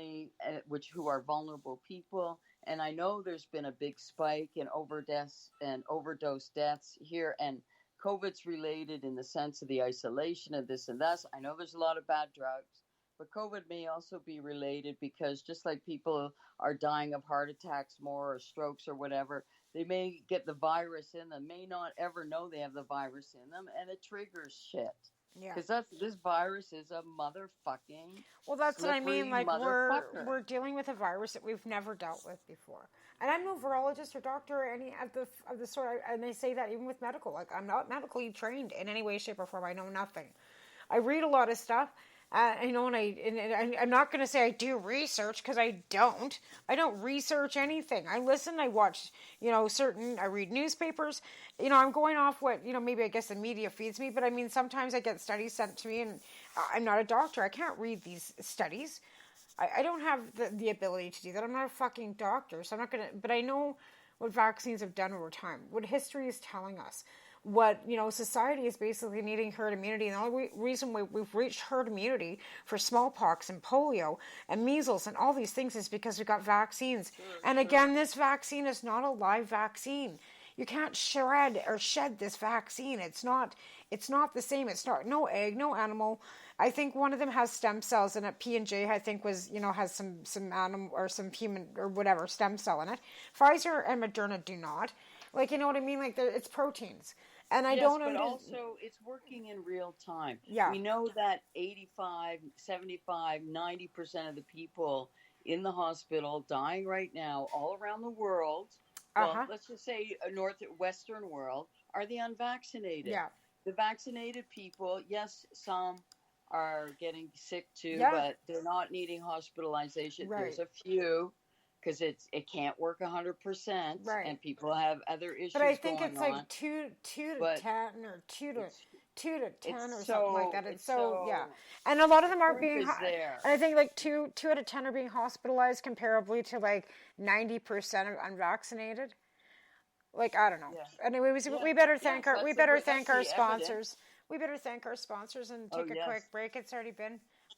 [SPEAKER 5] who are vulnerable people. And I know there's been a big spike in overdose deaths here, and COVID's related in the sense of the isolation of this and that. I know there's a lot of bad drugs, but COVID may also be related because just like people are dying of heart attacks more or strokes or whatever, they may get the virus in them, may not ever know they have the virus in them, and it triggers shit.
[SPEAKER 4] Yeah.
[SPEAKER 5] Because this virus is a motherfucking.
[SPEAKER 4] Well, that's what I mean. Like
[SPEAKER 5] we're
[SPEAKER 4] dealing with a virus that we've never dealt with before. And I'm no virologist or doctor or any of the sort. And they say that even with medical. Like I'm not medically trained in any way, shape, or form. I know nothing. I read a lot of stuff. You know, and I'm not going to say I do research because I don't. I don't research anything. I listen, I watch, you know, I read newspapers. You know, I'm going off what, you know, maybe I guess the media feeds me, but I mean, sometimes I get studies sent to me and I'm not a doctor. I can't read these studies. I don't have the ability to do that. I'm not a fucking doctor, so I'm not going to, but I know what vaccines have done over time, what history is telling us. What, you know, society is basically needing herd immunity. And the only reason we've reached herd immunity for smallpox and polio and measles and all these things is because we've got vaccines. And again, this vaccine is not a live vaccine. You can't shed this vaccine. It's not the same. It's not, no egg, no animal. I think one of them has stem cells in it. P&J, I think, was, you know, has some animal or some human or whatever stem cell in it. Pfizer and Moderna do not. Like, you know what I mean? Like, it's proteins. And I
[SPEAKER 5] Yes,
[SPEAKER 4] don't
[SPEAKER 5] but
[SPEAKER 4] understand.
[SPEAKER 5] also it's working in real time.
[SPEAKER 4] Yeah.
[SPEAKER 5] We know that 85, 75, 90% of the people in the hospital dying right now all around the world, well, let's just say Western world, are the unvaccinated.
[SPEAKER 4] Yeah.
[SPEAKER 5] The vaccinated people, yes, some are getting sick too,
[SPEAKER 4] Yeah.
[SPEAKER 5] but they're not needing hospitalization.
[SPEAKER 4] Right.
[SPEAKER 5] There's a few, because it can't work 100%,
[SPEAKER 4] Right.
[SPEAKER 5] and people have other issues
[SPEAKER 4] But I think
[SPEAKER 5] going
[SPEAKER 4] it's like
[SPEAKER 5] on.
[SPEAKER 4] 2 to
[SPEAKER 5] But
[SPEAKER 4] 10 or 2 to 10 or
[SPEAKER 5] it's
[SPEAKER 4] something like
[SPEAKER 5] so
[SPEAKER 4] that. It's so yeah, and a lot of them aren't
[SPEAKER 5] proof
[SPEAKER 4] being.
[SPEAKER 5] is there.
[SPEAKER 4] And I think like two out of 10 are being hospitalized, comparably to like 90% of unvaccinated. Like I don't know.
[SPEAKER 5] Yeah.
[SPEAKER 4] Anyway, we better thank
[SPEAKER 5] Yes,
[SPEAKER 4] our
[SPEAKER 5] that's
[SPEAKER 4] sponsors.
[SPEAKER 5] the evidence.
[SPEAKER 4] We better thank our sponsors and
[SPEAKER 5] Oh,
[SPEAKER 4] take a
[SPEAKER 5] yes.
[SPEAKER 4] quick break.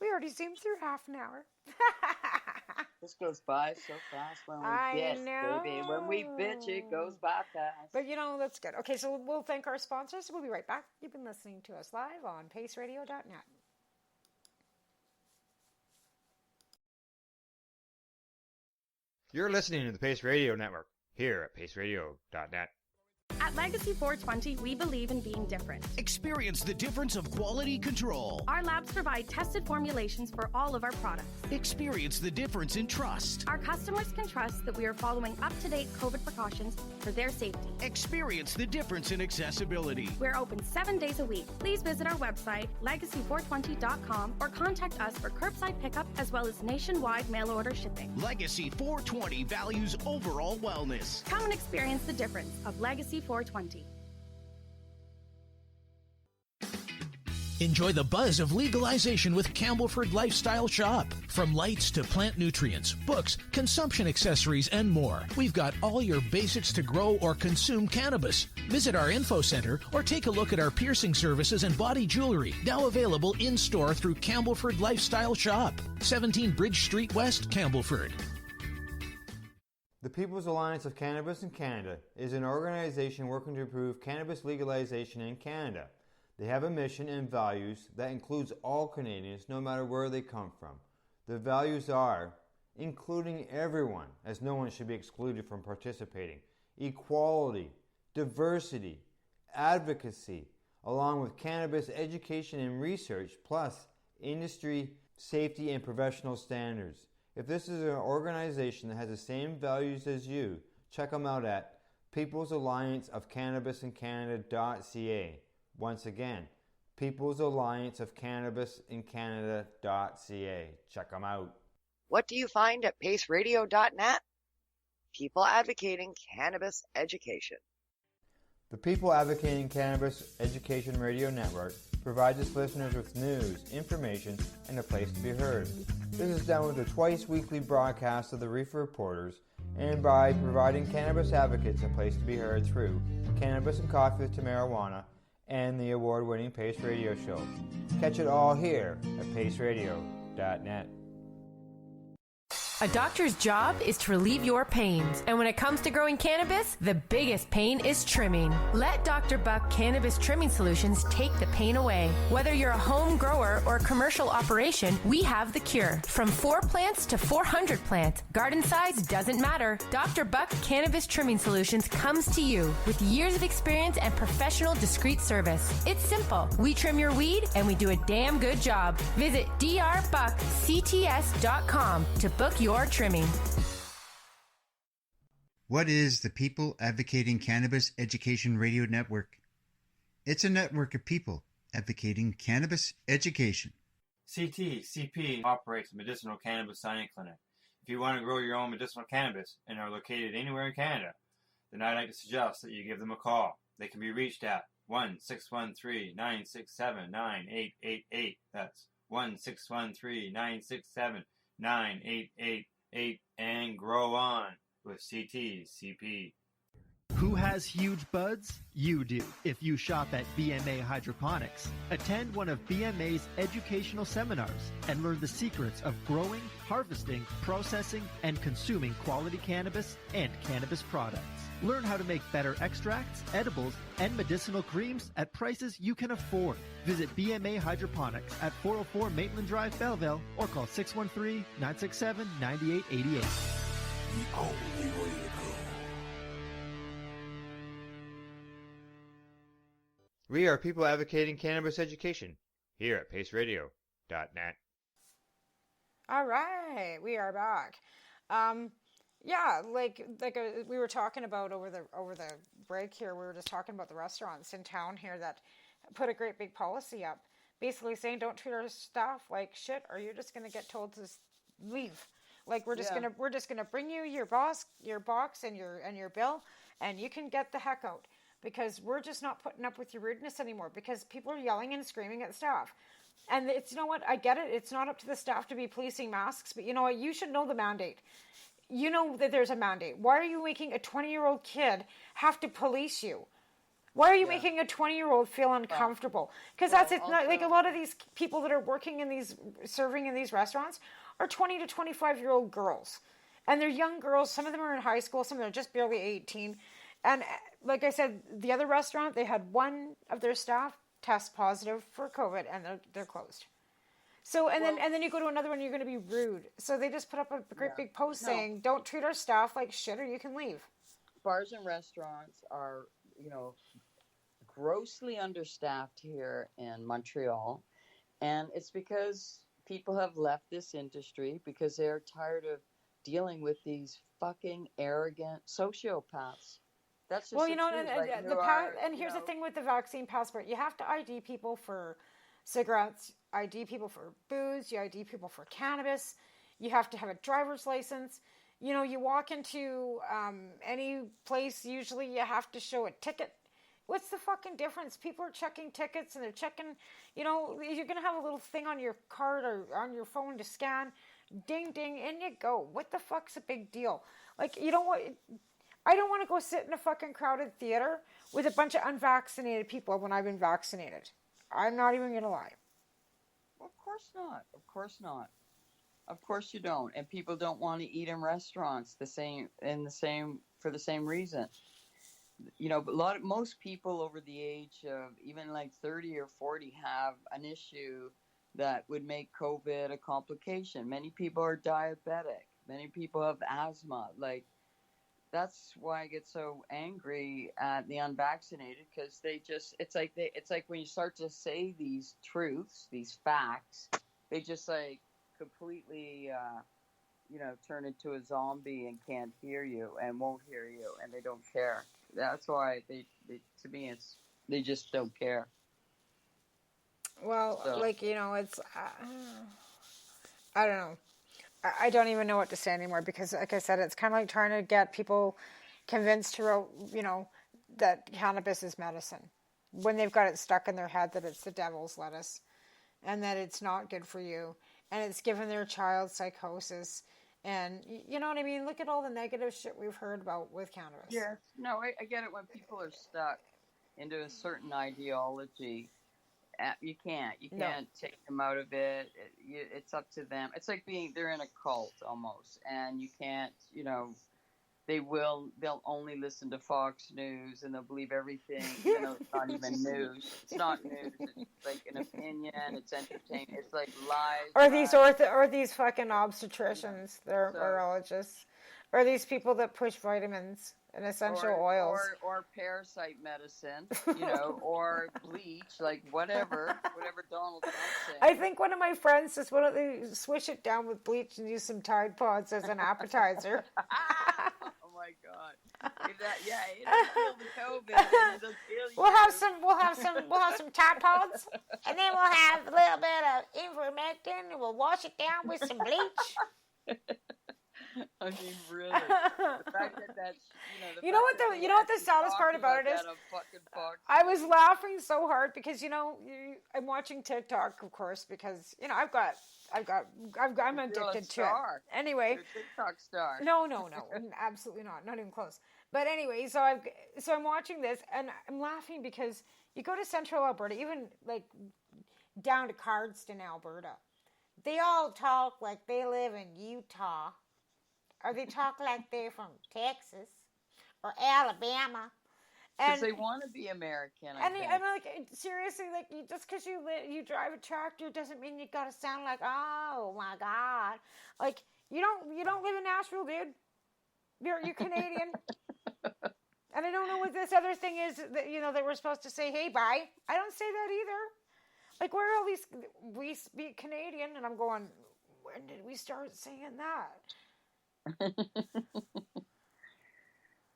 [SPEAKER 4] We already zoomed through half an hour.
[SPEAKER 5] This goes by so fast when we
[SPEAKER 4] I
[SPEAKER 5] bitch,
[SPEAKER 4] know.
[SPEAKER 5] baby. When we bitch, it goes by fast.
[SPEAKER 4] But that's good. Okay, so we'll thank our sponsors. We'll be right back. You've been listening to us live on paceradio.net.
[SPEAKER 1] You're listening to the Pace Radio Network here at paceradio.net.
[SPEAKER 6] At Legacy 420, we believe in being different.
[SPEAKER 7] Experience the difference of quality control.
[SPEAKER 6] Our labs provide tested formulations for all of our products.
[SPEAKER 7] Experience the difference in trust.
[SPEAKER 6] Our customers can trust that we are following up-to-date COVID precautions for their safety.
[SPEAKER 7] Experience the difference in accessibility.
[SPEAKER 6] We're open 7 days a week. Please visit our website, legacy420.com, or contact us for curbside pickup as well as nationwide mail order shipping.
[SPEAKER 7] Legacy 420 values overall wellness.
[SPEAKER 6] Come and experience the difference of Legacy 420.
[SPEAKER 7] Enjoy the buzz of legalization with Campbellford Lifestyle Shop. From lights to plant nutrients, books, consumption accessories, and more, we've got all your basics to grow or consume cannabis. Visit our info center or take a look at our piercing services and body jewelry, now available in-store through Campbellford Lifestyle Shop, 17 Bridge Street West, Campbellford.
[SPEAKER 1] The People's Alliance of Cannabis in Canada is an organization working to improve cannabis legalization in Canada. They have a mission and values that includes all Canadians, no matter where they come from. The values are including everyone, as no one should be excluded from participating, equality, diversity, advocacy, along with cannabis education and research, plus industry, safety, and professional standards. If this is an organization that has the same values as you, check them out at peoplesallianceofcannabisincanada.ca. Once again, peoplesallianceofcannabisincanada.ca. Check them out.
[SPEAKER 8] What do you find at paceradio.net? People advocating cannabis education.
[SPEAKER 1] The People Advocating Cannabis Education Radio Network provides its listeners with news, information, and a place to be heard. This is done with a twice-weekly broadcast of the Reefer Reporters and by providing cannabis advocates a place to be heard through Cannabis and Coffee to Marijuana and the award-winning Pace Radio Show. Catch it all here at paceradio.net.
[SPEAKER 9] A doctor's job is to relieve your pains, and when it comes to growing cannabis, the biggest pain is trimming. Let Dr. Buck Cannabis Trimming Solutions take the pain away. Whether you're a home grower or a commercial operation, we have the cure. From 4 plants to 400 plants, garden size doesn't matter. Dr. Buck Cannabis Trimming Solutions comes to you with years of experience and professional discreet service. It's simple. We trim your weed, and we do a damn good job. Visit drbuckcts.com to book your trimming.
[SPEAKER 10] What is the People Advocating Cannabis Education Radio Network? It's a network of people advocating cannabis education.
[SPEAKER 1] CTCP operates a medicinal cannabis signing clinic. If you want to grow your own medicinal cannabis and are located anywhere in Canada, then I'd like to suggest that you give them a call. They can be reached at 1-613-967-9888. That's 1-613-967-9888, and grow on with CTCP.
[SPEAKER 11] Who has huge buds? You do, if you shop at BMA Hydroponics. Attend one of BMA's educational seminars and learn the secrets of growing, harvesting, processing, and consuming quality cannabis and cannabis products. Learn how to make better extracts, edibles, and medicinal creams at prices you can afford. Visit BMA Hydroponics at 404 Maitland Drive, Belleville, or call 613-967-9888.
[SPEAKER 12] The only way to go.
[SPEAKER 1] We are people advocating cannabis education here at paceradio.net.
[SPEAKER 4] All right, we are back. Yeah, we were talking about over the break here. We were just talking about the restaurants in town here that put a great big policy up, basically saying don't treat our staff like shit, or you're just gonna get told to leave. Like we're just gonna bring you your box and your bill, and you can get the heck out, because we're just not putting up with your rudeness anymore, because people are yelling and screaming at staff. And it's, you know what, I get it. It's not up to the staff to be policing masks, but you know what, you should know the mandate. You know that there's a mandate. Why are you making a 20-year-old kid have to police you? Why are you making a 20-year-old feel uncomfortable? Because that's it. Like a lot of these people that are working in these, serving in these restaurants are 20 to 25-year-old girls. And they're young girls. Some of them are in high school. Some of them are just barely 18. And like I said, the other restaurant, they had one of their staff test positive for COVID, and they're closed. So, and then you go to another one, you're going to be rude. So they just put up a great big post saying, don't treat our staff like shit, or you can leave.
[SPEAKER 5] Bars and restaurants are, grossly understaffed here in Montreal. And it's because people have left this industry because they're tired of dealing with these fucking arrogant sociopaths. That's just
[SPEAKER 4] here's the thing with the vaccine passport. You have to ID people for cigarettes, ID people for booze, you ID people for cannabis. You have to have a driver's license. You walk into any place, usually you have to show a ticket. What's the fucking difference? People are checking tickets, and they're checking, you're going to have a little thing on your card or on your phone to scan. Ding, ding, in you go. What the fuck's a big deal? Like, you know what? I don't want to go sit in a fucking crowded theater with a bunch of unvaccinated people when I've been vaccinated. I'm not even going to lie.
[SPEAKER 5] Of course not. Of course not. Of course you don't. And people don't want to eat in restaurants for the same reason. But most people over the age of even like 30 or 40 have an issue that would make COVID a complication. Many people are diabetic. Many people have asthma. That's why I get so angry at the unvaccinated, because it's like when you start to say these truths, these facts, they just completely, turn into a zombie and can't hear you and won't hear you, and they don't care. That's why to me, they just don't care.
[SPEAKER 4] Well, it's, I don't know. I don't even know what to say anymore, because, like I said, it's kind of like trying to get people convinced that cannabis is medicine, when they've got it stuck in their head that it's the devil's lettuce and that it's not good for you, and it's given their child psychosis. And you know what I mean? Look at all the negative shit we've heard about with cannabis.
[SPEAKER 5] Yeah. No, I get it when people are stuck into a certain ideology. You can't take them out of it. It's up to them. It's like they're in a cult almost, and you can't, they'll only listen to Fox News, and they'll believe everything, even though it's not even news. It's not news. It's like an opinion. It's entertainment. It's like lies.
[SPEAKER 4] Or these fucking obstetricians, they're urologists, or these people that push vitamins and essential oils,
[SPEAKER 5] or parasite medicine, or bleach, whatever Donald Trump said.
[SPEAKER 4] I think one of my friends just wanted to swish it down with bleach and use some Tide Pods as an appetizer.
[SPEAKER 5] Oh my God! It'll kill the COVID. It'll kill you.
[SPEAKER 4] We'll have some Tide Pods, and then we'll have a little bit of ivermectin, and we'll wash it down with some bleach.
[SPEAKER 5] I mean, really. The fact that
[SPEAKER 4] you know what the saddest part about it is? I was laughing so hard because I'm watching TikTok, of course, because I'm addicted to it. Anyway,
[SPEAKER 5] you're a TikTok star.
[SPEAKER 4] No, absolutely not even close. But anyway, so I'm watching this, and I'm laughing because you go to Central Alberta, even down to Cardston, Alberta. They all talk like they live in Utah. Or they talk like they're from Texas or Alabama.
[SPEAKER 5] Because they want to be American.
[SPEAKER 4] I'm like, seriously, just because you drive a tractor doesn't mean you got to sound like, oh my God. Like, you don't live in Nashville, dude. You're Canadian. And I don't know what this other thing is that, you know, that we're supposed to say, hey, bye. I don't say that either. Like, where are all these, we speak Canadian, and I'm going, when did we start saying that?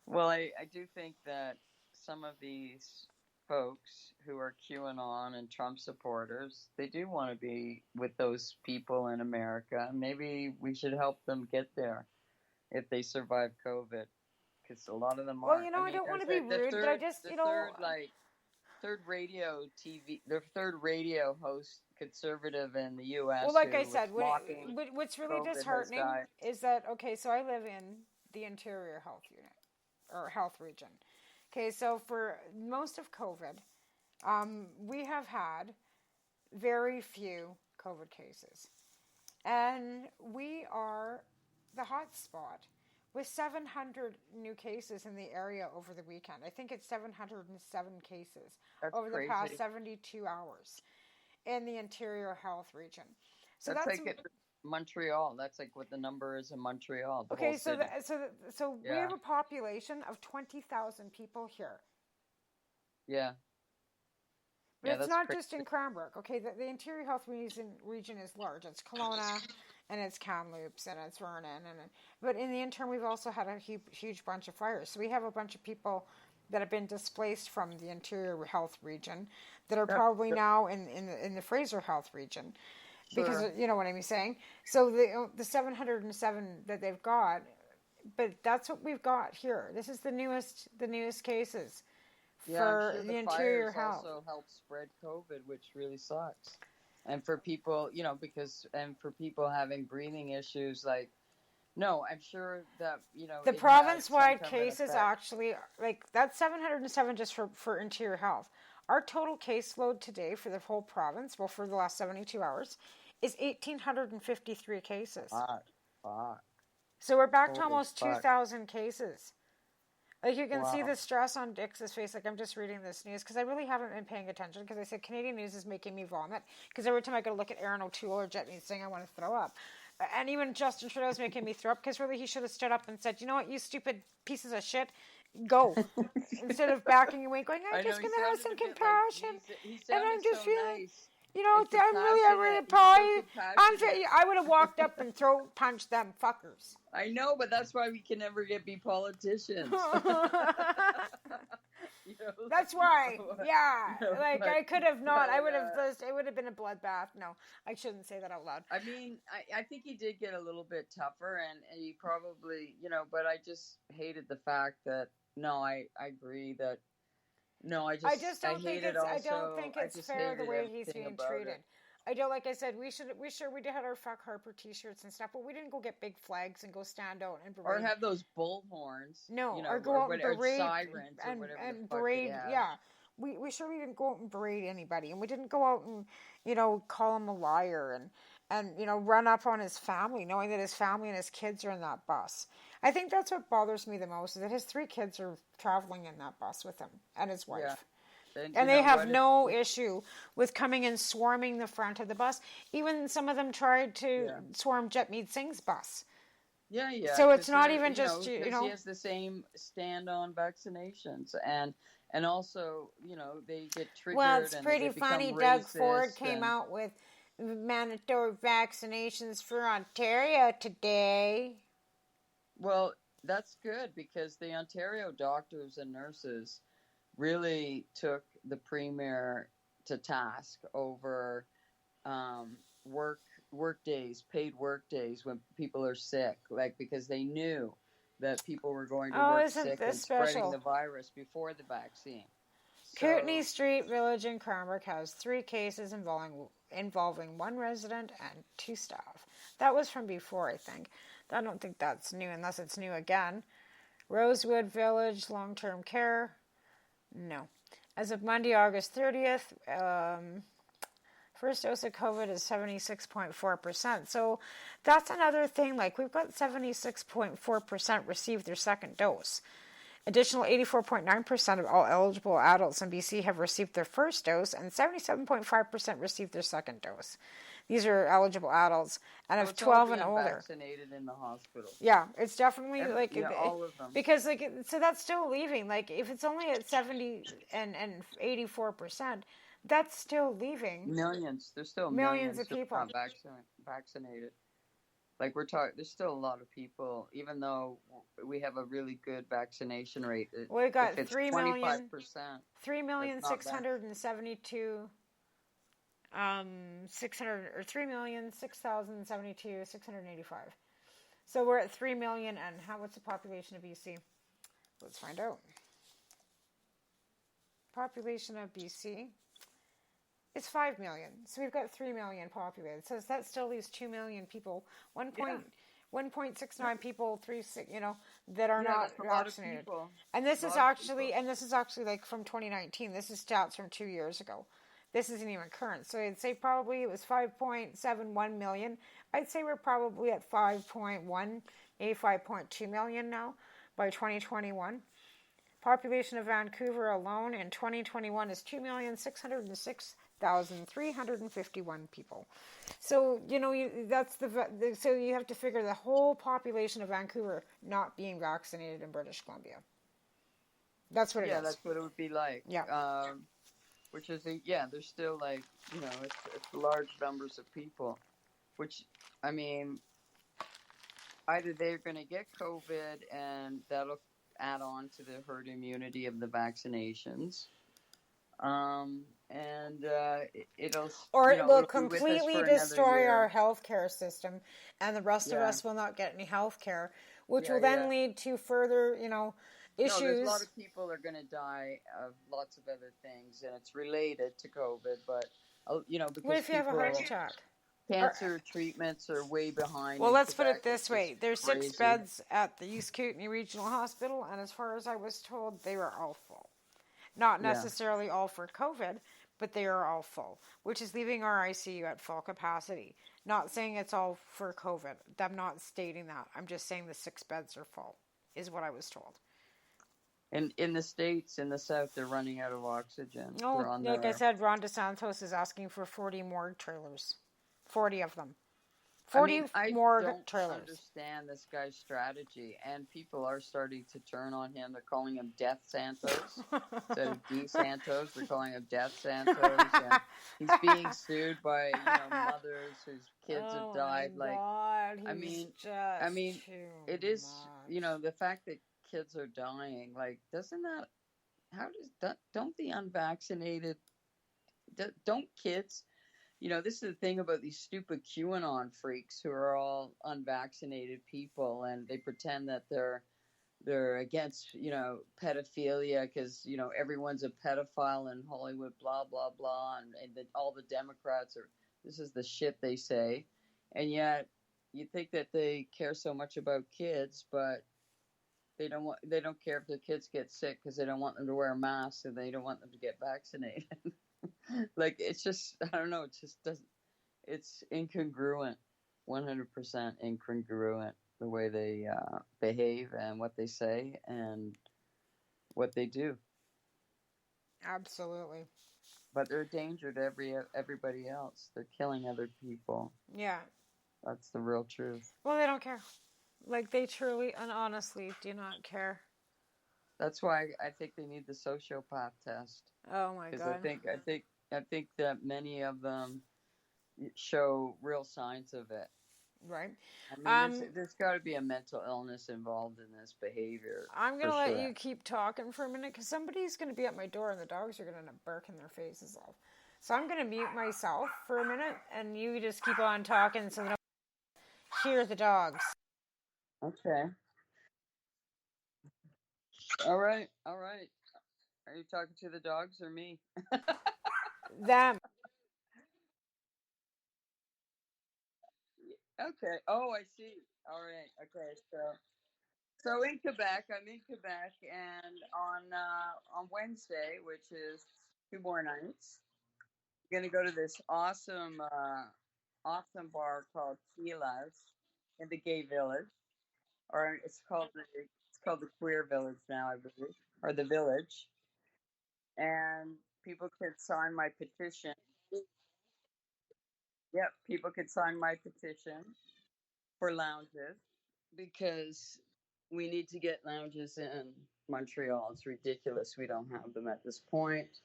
[SPEAKER 5] Well, I do think that some of these folks who are QAnon and Trump supporters, they do want to be with those people in America. Maybe we should help them get there if they survive COVID, because a lot of them are.
[SPEAKER 4] Well, you know, I don't want to be rude, but I just, you know,
[SPEAKER 5] third radio TV, the third radio host conservative in the U.S.
[SPEAKER 4] Well, like I said, what's really
[SPEAKER 5] COVID
[SPEAKER 4] disheartening is that, okay, so I live in the interior health unit or health region. Okay, so for most of COVID, we have had very few COVID cases. And we are the hot spot with 700 new cases in the area over the weekend. I think it's 707 cases over the past 72 hours in the interior health region. So that's
[SPEAKER 5] like Montreal. That's like what the number is in Montreal.
[SPEAKER 4] Okay, so we have a population of 20,000 people here.
[SPEAKER 5] Yeah.
[SPEAKER 4] But it's not just in Cranbrook. Okay, the interior health region is large. It's Kelowna, and it's Kamloops, and it's Vernon. But in the interim, we've also had a huge bunch of fires. So we have a bunch of people that have been displaced from the interior health region that are probably now in the Fraser health region. Because, you know what I'm saying? So the 707 that they've got, but that's what we've got here. This is the newest cases for the interior health.
[SPEAKER 5] Also help spread COVID, which really sucks. And for people, you know, for people having breathing issues, like, no, I'm sure that, you know,
[SPEAKER 4] the province-wide cases actually, like, that's 707 just for interior health. Our total caseload today for the whole province, well, for the last 72 hours, is 1,853 cases.
[SPEAKER 5] Fuck.
[SPEAKER 4] So we're back to almost 2,000 cases. Like, you can see the stress on Dix's face. Like, I'm just reading this news because I really haven't been paying attention because I said Canadian news is making me vomit because every time I go to look at Aaron O'Toole or Jetmead Singh, I want to throw up. And even Justin Trudeau's making me throw up because really he should have stood up and said, you know what, you stupid pieces of shit, go. Instead of backing away going, I'm just going to have some compassion. And I'm just feeling... Nice. You know, I'm really apologize. I would have walked up and throat punched them fuckers.
[SPEAKER 5] I know, but that's why we can never be politicians. You know,
[SPEAKER 4] that's why. Yeah, like I could have not. I would have. It would have been a bloodbath. No, I shouldn't say that out loud.
[SPEAKER 5] I mean, I think he did get a little bit tougher, and he probably, you know. But I just hated the fact that. No, I agree that. No, I just don't think
[SPEAKER 4] it's fair the way he's being treated. I don't, like I said, we had our Fuck Harper t-shirts and stuff, but we didn't go get big flags and go stand out and parade.
[SPEAKER 5] Or have those bullhorns.
[SPEAKER 4] No,
[SPEAKER 5] you know,
[SPEAKER 4] or go out and parade
[SPEAKER 5] sirens and
[SPEAKER 4] parade. Yeah, we surely didn't go out and berate anybody, and we didn't go out and, you know, call him a liar and you know, run up on his family, knowing that his family and his kids are in that bus. I think that's what bothers me the most, is that his 3 kids are traveling in that bus with him and his wife. Yeah. And they have no issue with coming and swarming the front of the bus. Even some of them tried to swarm Jetmead Singh's bus.
[SPEAKER 5] Yeah, yeah.
[SPEAKER 4] So it's not even just, you know.
[SPEAKER 5] He has the same stand on vaccinations. And also, you know, they get triggered.
[SPEAKER 4] Well, it's pretty funny. Doug Ford came out with mandatory vaccinations for Ontario today.
[SPEAKER 5] Well, that's good because the Ontario doctors and nurses really took the Premier to task over work days, paid work days when people are sick, like, because they knew that people were going to work sick and spreading the virus before the vaccine.
[SPEAKER 4] Kootenay Street Village in Cranbrook has 3 cases involving 1 resident and 2 staff. That was from before, I think. I don't think that's new unless it's new again. Rosewood Village long-term care. No. As of Monday, August 30th, first dose of COVID is 76.4%. So that's another thing. Like, we've got 76.4% received their second dose. Additional 84.9% of all eligible adults in BC have received their first dose, and 77.5% received their second dose. These are eligible adults, and
[SPEAKER 5] So
[SPEAKER 4] if
[SPEAKER 5] it's all
[SPEAKER 4] 12 and
[SPEAKER 5] being
[SPEAKER 4] older.
[SPEAKER 5] vaccinated in the hospital.
[SPEAKER 4] Yeah, it's definitely
[SPEAKER 5] all of them.
[SPEAKER 4] because so that's still leaving. Like if it's only at 70 and 84%, that's still leaving
[SPEAKER 5] Millions. There's still
[SPEAKER 4] millions
[SPEAKER 5] millions
[SPEAKER 4] of
[SPEAKER 5] who
[SPEAKER 4] people.
[SPEAKER 5] are not vaccinated. Like we're talking, there's still a lot of people, even though we have a really good vaccination rate.
[SPEAKER 4] We got
[SPEAKER 5] if it's
[SPEAKER 4] 3 million,
[SPEAKER 5] 25%,
[SPEAKER 4] 3,672, 600 or 3,006,072, 685. So we're at 3 million, and what's the population of BC? Let's find out. Population of BC is 5 million. So we've got 3 million populated. So that still leaves 2 million people, 1.69 people, that are not vaccinated. And this is actually like from 2019. This is stats from 2 years ago. This isn't even current. So I'd say probably it was 5.71 million. I'd say we're probably at 5.1, maybe 5.2 million now by 2021. Population of Vancouver alone in 2021 is 2,606,351 people. So so you have to figure the whole population of Vancouver not being vaccinated in British Columbia. That's what it is.
[SPEAKER 5] Yeah, that's what it would be like.
[SPEAKER 4] Yeah.
[SPEAKER 5] Which is there's still like it's large numbers of people, which I mean, either they're going to get COVID and that'll add on to the herd immunity of the vaccinations, it'll
[SPEAKER 4] it will
[SPEAKER 5] it'll
[SPEAKER 4] completely destroy our healthcare system, and the rest of us will not get any healthcare, which will then lead to further issues.
[SPEAKER 5] No, there's a lot of people are going to die of lots of other things, and it's related to COVID. But because
[SPEAKER 4] what if you have a heart attack?
[SPEAKER 5] Cancer treatments are way behind.
[SPEAKER 4] Well, let's put it this way: there's 6 beds at the East Kootenay Regional Hospital, and as far as I was told, they were all full. Not necessarily all for COVID, but they are all full, which is leaving our ICU at full capacity. Not saying it's all for COVID. I'm not stating that. I'm just saying the 6 beds are full, is what I was told.
[SPEAKER 5] And in the States, in the South, they're running out of oxygen.
[SPEAKER 4] Oh, like I said, Ron DeSantos is asking for 40 morgue trailers. 40 of them. 40 morgue trailers.
[SPEAKER 5] I don't understand this guy's strategy, and people are starting to turn on him. They're calling him Death Santos instead of D Santos. They're calling him Death Santos, and he's being sued by mothers whose kids have died.
[SPEAKER 4] God,
[SPEAKER 5] I mean, it is the fact that kids are dying. Like, doesn't that? Don't the unvaccinated? Don't kids? This is the thing about these stupid QAnon freaks who are all unvaccinated people, and they pretend that they're against, pedophilia because, everyone's a pedophile in Hollywood, blah, blah, blah, and all the Democrats this is the shit they say. And yet you think that they care so much about kids, but they don't care if their kids get sick because they don't want them to wear masks and they don't want them to get vaccinated. Like, it's just, I don't know, it just doesn't, it's incongruent, 100% incongruent, the way they behave and what they say and what they do.
[SPEAKER 4] Absolutely.
[SPEAKER 5] But they're a danger to everybody else. They're killing other people.
[SPEAKER 4] Yeah.
[SPEAKER 5] That's the real truth.
[SPEAKER 4] Well, they don't care. Like, they truly and honestly do not care.
[SPEAKER 5] That's why I think they need the sociopath test.
[SPEAKER 4] Oh my God.
[SPEAKER 5] Because I think that many of them show real signs of it.
[SPEAKER 4] Right.
[SPEAKER 5] I mean, there's got to be a mental illness involved in this behavior.
[SPEAKER 4] I'm going to let you keep talking for a minute because somebody's going to be at my door and the dogs are going to end up barking their faces off. So I'm going to mute myself for a minute and you just keep on talking so they don't hear the dogs.
[SPEAKER 5] Okay. All right. Are you talking to the dogs or me?
[SPEAKER 4] Them.
[SPEAKER 5] Okay. Oh, I see. All right. Okay. So in Quebec, I'm in Quebec, and on Wednesday, which is 2 more nights, I'm gonna go to this awesome bar called Chila's in the Gay Village, or it's called the Queer Village now, I believe, or the Village, and people can sign my petition. Yep, people could sign my petition for lounges because we need to get lounges in Montreal. It's ridiculous we don't have them at this point.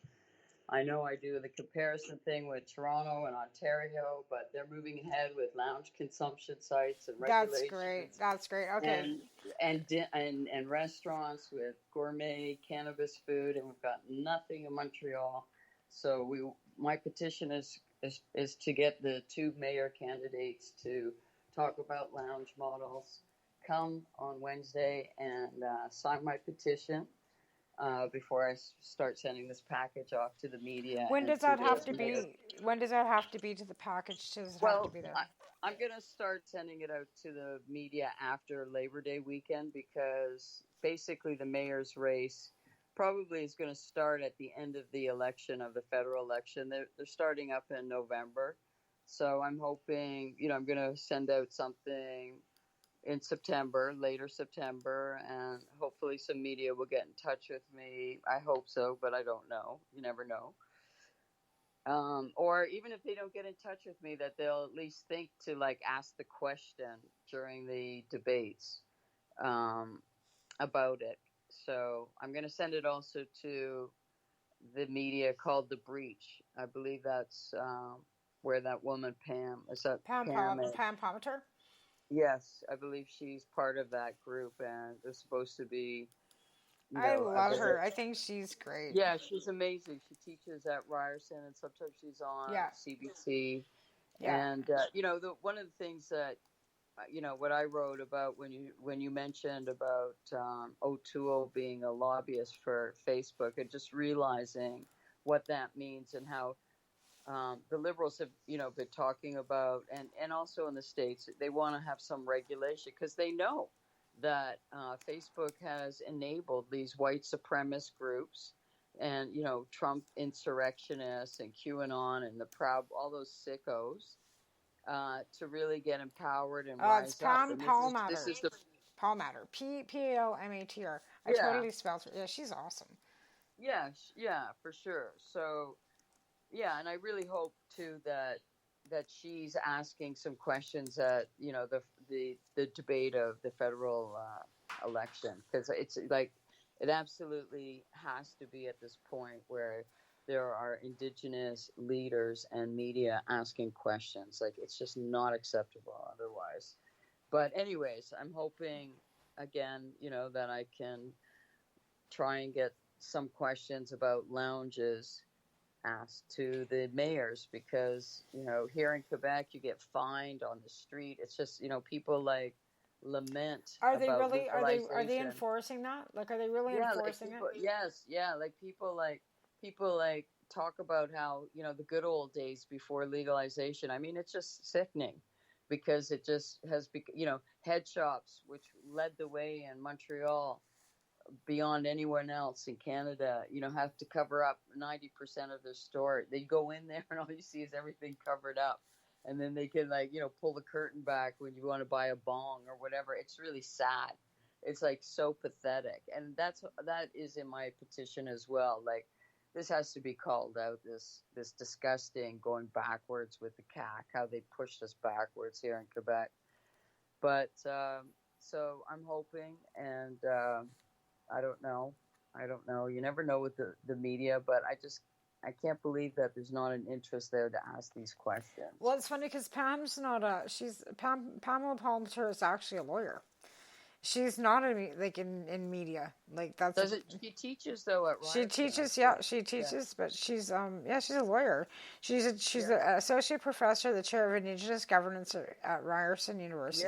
[SPEAKER 5] I know I do the comparison thing with Toronto and Ontario, but they're moving ahead with lounge consumption sites and
[SPEAKER 4] That's great.
[SPEAKER 5] regulations
[SPEAKER 4] That's great. Okay.
[SPEAKER 5] and restaurants with gourmet cannabis food, and we've got nothing in Montreal. So my petition is to get the two mayor candidates to talk about lounge models. Come on Wednesday and sign my petition before I start sending this package off to the media.
[SPEAKER 4] When does that have to be? When does that have to be to the package? Does it have to be there?
[SPEAKER 5] I'm going to start sending it out to the media after Labor Day weekend because basically the mayor's race probably is going to start at the end of the election, of the federal election. They're starting up in November. So I'm hoping, I'm going to send out something in September, later September, and hopefully some media will get in touch with me. I hope so, but I don't know. You never know. Or even if they don't get in touch with me, that they'll at least think to ask the question during the debates about it. So I'm going to send it also to the media called The Breach. I believe that's where that woman Pam is. That
[SPEAKER 4] Pam Palmater?
[SPEAKER 5] Yes, I believe she's part of that group, and they're supposed to be.
[SPEAKER 4] I love her. I think she's great.
[SPEAKER 5] Yeah, she's amazing. She teaches at Ryerson, and sometimes she's on CBC.
[SPEAKER 4] Yeah.
[SPEAKER 5] And one of the things that what I wrote about when you mentioned about O'Toole being a lobbyist for Facebook, and just realizing what that means and how. The Liberals have, been talking about, and also in the States, they want to have some regulation because they know that Facebook has enabled these white supremacist groups and, Trump insurrectionists and QAnon and the Proud, all those sickos to really get empowered and rise
[SPEAKER 4] it's Pam
[SPEAKER 5] up.
[SPEAKER 4] Palmater.
[SPEAKER 5] This is the
[SPEAKER 4] Palmater. Palmater. I totally spelled her. Yeah, she's awesome.
[SPEAKER 5] Yeah, for sure. So. Yeah, and I really hope too that she's asking some questions at the debate of the federal election, because it's it absolutely has to be at this point where there are Indigenous leaders and media asking questions. It's just not acceptable otherwise. But anyways, I'm hoping again, that I can try and get some questions about lounges asked to the mayors, because here in Quebec you get fined on the street. It's just people lament.
[SPEAKER 4] Are they really? Are they enforcing that? Are they really enforcing
[SPEAKER 5] people,
[SPEAKER 4] it?
[SPEAKER 5] Yes, yeah. People talk about how the good old days before legalization. I mean, it's just sickening because it just has head shops, which led the way in Montreal beyond anyone else in Canada, have to cover up 90% of their store. They go in there and all you see is everything covered up. And then they can pull the curtain back when you want to buy a bong or whatever. It's really sad. It's so pathetic. And that is in my petition as well. This has to be called out, this disgusting going backwards with the CAC, how they pushed us backwards here in Quebec. But so I'm hoping, and I don't know. You never know with the media, but I can't believe that there's not an interest there to ask these questions.
[SPEAKER 4] Well, it's funny because Pamela Palmater is actually a lawyer. She's not in media.
[SPEAKER 5] She teaches though at Ryerson.
[SPEAKER 4] She teaches, but she's she's a lawyer. She's an associate professor, the chair of Indigenous governance at Ryerson University.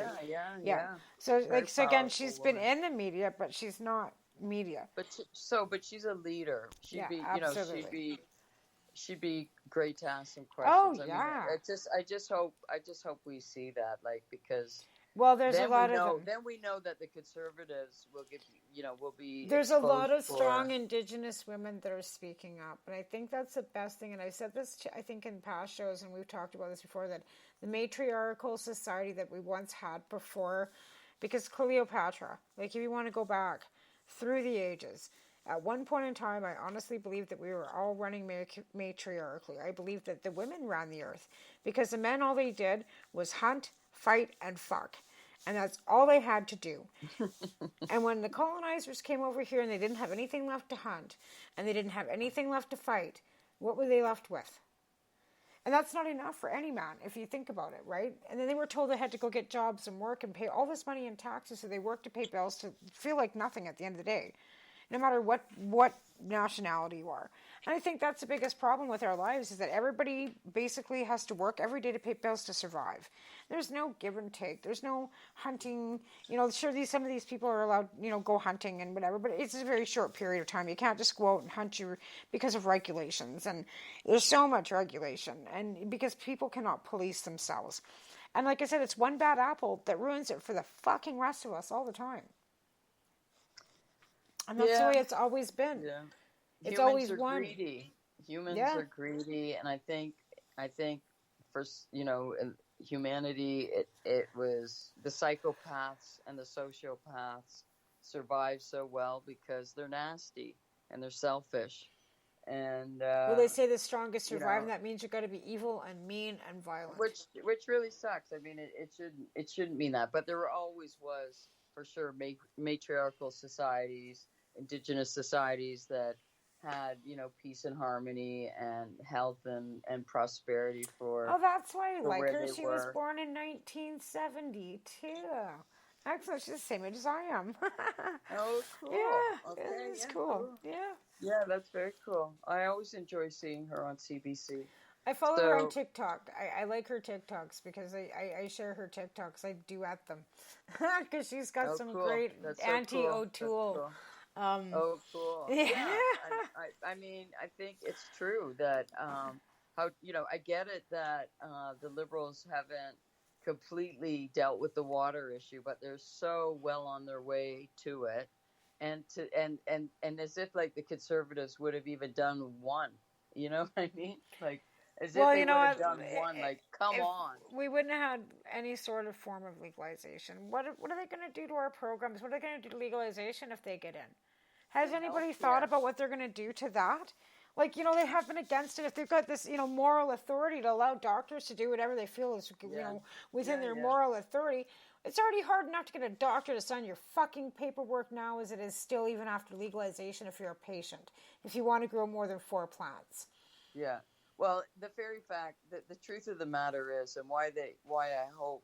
[SPEAKER 5] Yeah.
[SPEAKER 4] So again, she's been in the media, but she's not media.
[SPEAKER 5] But she's a leader. She'd be great to ask some questions.
[SPEAKER 4] Oh yeah.
[SPEAKER 5] I just hope we see that, because.
[SPEAKER 4] Well, there's a lot of them.
[SPEAKER 5] Then we know that the Conservatives will be.
[SPEAKER 4] There's a lot of strong Indigenous women that are speaking up, and I think that's the best thing. And I said this, I think, in past shows, and we've talked about this before, that the matriarchal society that we once had before, because Cleopatra, if you want to go back through the ages, At one point in time, I honestly believed that we were all running matriarchally. I believed that the women ran the earth because the men, all they did was hunt, fight, and fuck. And that's all they had to do. And when the colonizers came over here and they didn't have anything left to hunt and they didn't have anything left to fight, what were they left with? And that's not enough for any man, if you think about it, right? And then they were told they had to go get jobs and work and pay all this money in taxes, so they worked to pay bills to feel like nothing at the end of the day, no matter what nationality you are. And I think that's the biggest problem with our lives, is that everybody basically has to work every day to pay bills to survive. There's no give and take. There's no hunting. Sure, some of these people are allowed, go hunting and whatever, but it's a very short period of time. You can't just go out and hunt because of regulations. And there's so much regulation, and because people cannot police themselves. And like I said, it's one bad apple that ruins it for the fucking rest of us all the time. And that's the way it's always been.
[SPEAKER 5] Yeah.
[SPEAKER 4] It's
[SPEAKER 5] Humans
[SPEAKER 4] always
[SPEAKER 5] are
[SPEAKER 4] one.
[SPEAKER 5] greedy. Humans are greedy, and I think for humanity, it was the psychopaths and the sociopaths survive so well because they're nasty and they're selfish. And
[SPEAKER 4] well, they say the strongest survive, and that means you've got to be evil and mean and violent.
[SPEAKER 5] Which really sucks. I mean, it shouldn't mean that, but there always was, for sure, matriarchal societies, indigenous societies that had, peace and harmony and health and prosperity for.
[SPEAKER 4] Oh, that's why I like her. She
[SPEAKER 5] were.
[SPEAKER 4] Was born in 1972. Excellent. She's the same age as I am.
[SPEAKER 5] Oh, cool.
[SPEAKER 4] Yeah,
[SPEAKER 5] okay,
[SPEAKER 4] it's cool. Yeah.
[SPEAKER 5] Yeah, that's very cool. I always enjoy seeing her on CBC.
[SPEAKER 4] I follow her on TikTok. I like her TikToks because I share her TikToks. I duet them because she's got some great anti-O'Toole.
[SPEAKER 5] Cool. Oh, cool. Yeah. I mean, I think it's true that I get it that the Liberals haven't completely dealt with the water issue, but they're so well on their way to it, and as if like the Conservatives would have even done one. You know what I mean? Like as if they would have done one. Like, come on.
[SPEAKER 4] We wouldn't have had any sort of form of legalization. What are they going to do to our programs? What are they going to do to legalization if they get in? Has anybody thought about what they're going to do to that? Like, they have been against it. If they've got this, moral authority to allow doctors to do whatever they feel is, within their moral authority, it's already hard enough to get a doctor to sign your fucking paperwork now as it is still even after legalization if you're a patient, if you want to grow more than 4 plants.
[SPEAKER 5] Yeah. Well, the very fact that the truth of the matter is, and why I hope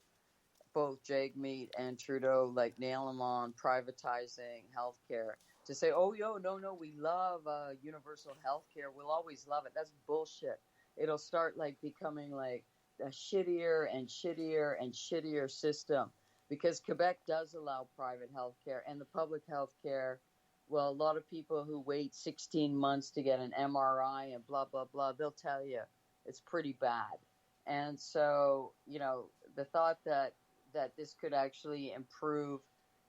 [SPEAKER 5] both Jagmeet and Trudeau nail them on privatizing healthcare. To say, no, we love universal health care. We'll always love it. That's bullshit. It'll start becoming a shittier and shittier and shittier system because Quebec does allow private health care and the public health care. Well, a lot of people who wait 16 months to get an MRI and blah, blah, blah, they'll tell you it's pretty bad. And so, the thought that this could actually improve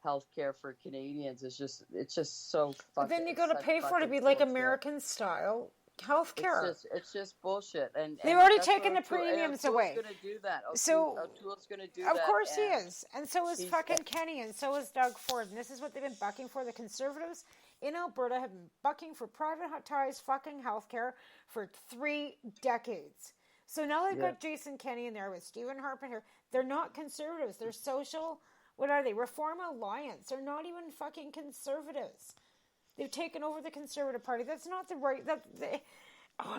[SPEAKER 5] healthcare for Canadians is it's just so fucking.
[SPEAKER 4] But then you got to pay for it to be like American style healthcare.
[SPEAKER 5] It's just bullshit. And
[SPEAKER 4] they've already taken the premiums away.
[SPEAKER 5] O'Toole's going to do that. O'Toole's going to do that.
[SPEAKER 4] Of course he is, and so is fucking Kenny, and so is Doug Ford. And this is what they've been bucking for. The Conservatives in Alberta have been bucking for privatized fucking healthcare for 3 decades. So now they've got Jason Kenney in there with Stephen Harper here. They're not conservatives. They're social. What are they? Reform Alliance. They're not even fucking conservatives. They've taken over the Conservative Party. That's not the right. It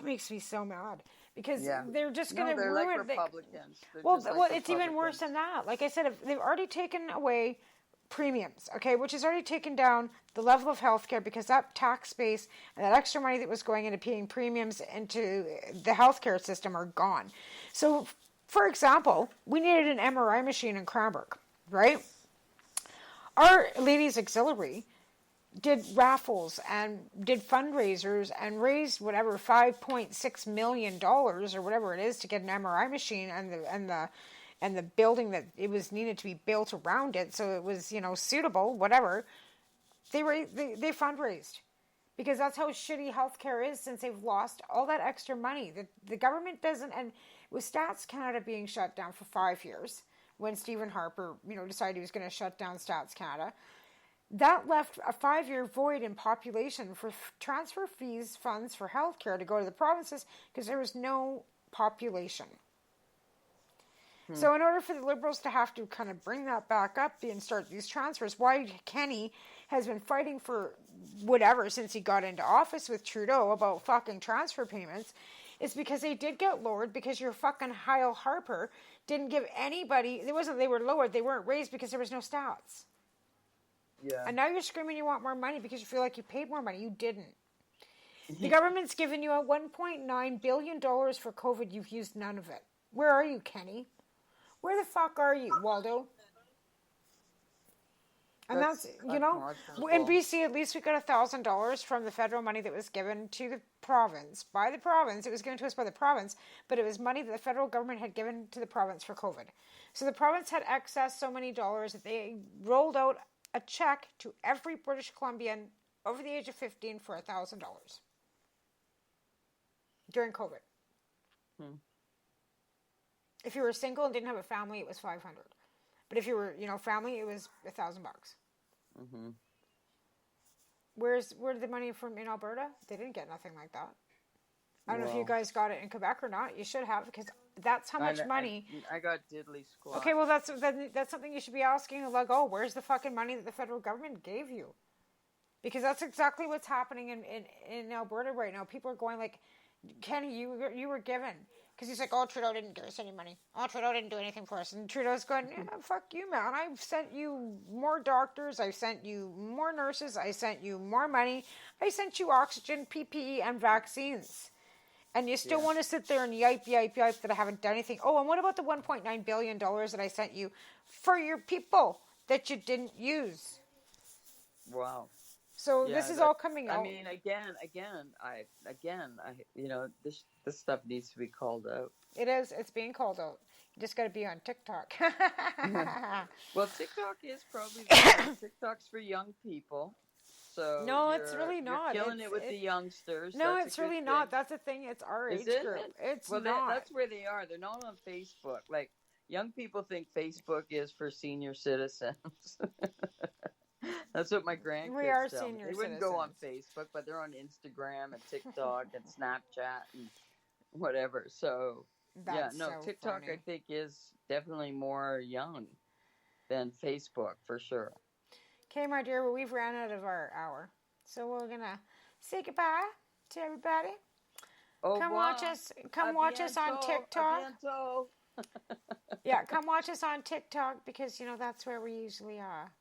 [SPEAKER 4] makes me so mad because they're just going to ruin.
[SPEAKER 5] Like Republicans.
[SPEAKER 4] It's even worse than that. Like I said, they've already taken away premiums, which has already taken down the level of healthcare because that tax base and that extra money that was going into paying premiums into the healthcare system are gone. So, for example, we needed an MRI machine in Cranbrook. Right? Our Ladies Auxiliary did raffles and did fundraisers and raised whatever $5.6 million or whatever it is to get an MRI machine and the building that it was needed to be built around it so it was suitable, whatever. They fundraised because that's how shitty healthcare is since they've lost all that extra money. The government doesn't, and with Stats Canada being shut down for 5 years. When Stephen Harper, decided he was going to shut down Stats Canada, That left a 5-year void in population for transfer fees funds for healthcare to go to the provinces because there was no population. So in order for the Liberals to have to kind of bring that back up and start these transfers, why Kenny has been fighting for whatever since he got into office with Trudeau about fucking transfer payments, is because they did get lowered because your fucking Kyle Harper didn't give anybody, it wasn't they were lowered, they weren't raised because there was no stats.
[SPEAKER 5] Yeah.
[SPEAKER 4] And now you're screaming you want more money because you feel like you paid more money. You didn't. The government's given you a $1.9 billion for COVID. You've used none of it. Where are you, Kenny? Where the fuck are you, Waldo? And that's you know, in BC, at least we got $1,000 from the federal money that was given to the province. By the province, it was given to us by the province, but it was money that the federal government had given to the province for COVID. So the province had excess so many dollars that they rolled out a check to every British Columbian over the age of 15 for $1,000 during COVID. If you were single and didn't have a family, it was $500. But if you were, family, it was $1,000. Where did the money from in Alberta? They didn't get nothing like that. I don't know if you guys got it in Quebec or not. You should have, because that's how much money.
[SPEAKER 5] I got diddly squat.
[SPEAKER 4] Okay, well that's something you should be asking. Like, oh, where's the fucking money that the federal government gave you? Because that's exactly what's happening in Alberta right now. People are going like, Kenny, you were given. Because he's like, oh, Trudeau didn't give us any money. Oh, Trudeau didn't do anything for us. And Trudeau's going, yeah, fuck you, man. I've sent you more doctors. I've sent you more nurses. I sent you more money. I sent you oxygen, PPE, and vaccines. And you still want to sit there and yipe that I haven't done anything. Oh, and what about the $1.9 billion that I sent you for your people that you didn't use?
[SPEAKER 5] Wow.
[SPEAKER 4] So this is all coming out.
[SPEAKER 5] I mean, this stuff needs to be called out.
[SPEAKER 4] It is. It's being called out. You just got to be on TikTok.
[SPEAKER 5] Well, TikTok is probably TikTok's for young people. So
[SPEAKER 4] no, it's really not.
[SPEAKER 5] You're killing it with the youngsters.
[SPEAKER 4] No, it's really not. That's the thing. It's our age group. It's not.
[SPEAKER 5] That's where they are. They're not on Facebook. Like, young people think Facebook is for senior citizens. That's what my grandkids
[SPEAKER 4] We are
[SPEAKER 5] tell me.
[SPEAKER 4] senior
[SPEAKER 5] They wouldn't go on Facebook, but they're on Instagram and TikTok and Snapchat and whatever. So, TikTok
[SPEAKER 4] funny.
[SPEAKER 5] I think is definitely more young than Facebook for sure.
[SPEAKER 4] Okay, my dear, well, we've ran out of our hour. So we're going to say goodbye to everybody. Come watch us on TikTok. Yeah, come watch us on TikTok because, that's where we usually are.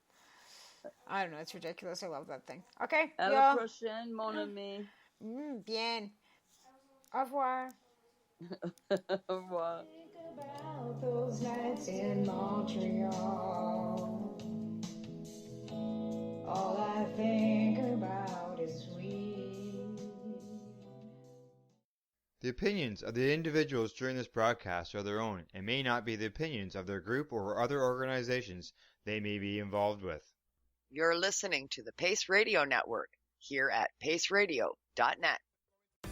[SPEAKER 4] I don't know, it's ridiculous. I love that thing. Okay,
[SPEAKER 5] à la prochaine, mon ami.
[SPEAKER 4] Bien. Au revoir.
[SPEAKER 5] Au revoir.
[SPEAKER 3] Think about those nights in Montreal. All I think about is weed.
[SPEAKER 1] The opinions of the individuals during this broadcast are their own and may not be the opinions of their group or other organizations they may be involved with.
[SPEAKER 8] You're listening to the Pace Radio Network here at paceradio.net.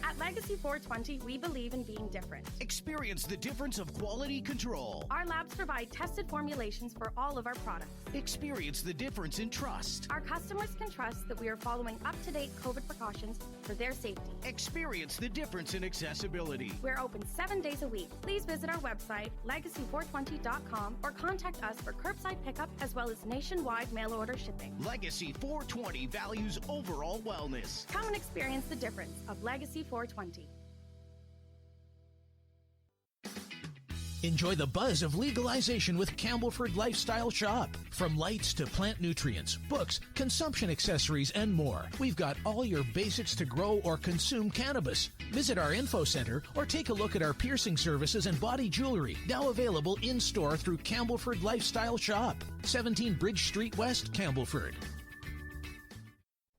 [SPEAKER 6] At Legacy 420, we believe in being different.
[SPEAKER 7] Experience the difference of quality control.
[SPEAKER 6] Our labs provide tested formulations for all of our products.
[SPEAKER 7] Experience the difference in trust.
[SPEAKER 6] Our customers can trust that we are following up-to-date COVID precautions for their safety.
[SPEAKER 7] Experience the difference in accessibility.
[SPEAKER 6] We're open 7 days a week. Please visit our website, legacy420.com, or contact us for curbside pickup as well as nationwide mail order shipping.
[SPEAKER 7] Legacy 420 values overall wellness.
[SPEAKER 6] Come and experience the difference of Legacy 420.
[SPEAKER 7] Enjoy the buzz of legalization with Campbellford Lifestyle Shop. From lights to plant nutrients, books, consumption accessories, and more, we've got all your basics to grow or consume cannabis. Visit our info center or take a look at our piercing services and body jewelry, now available in-store through Campbellford Lifestyle Shop, 17 Bridge Street West, Campbellford.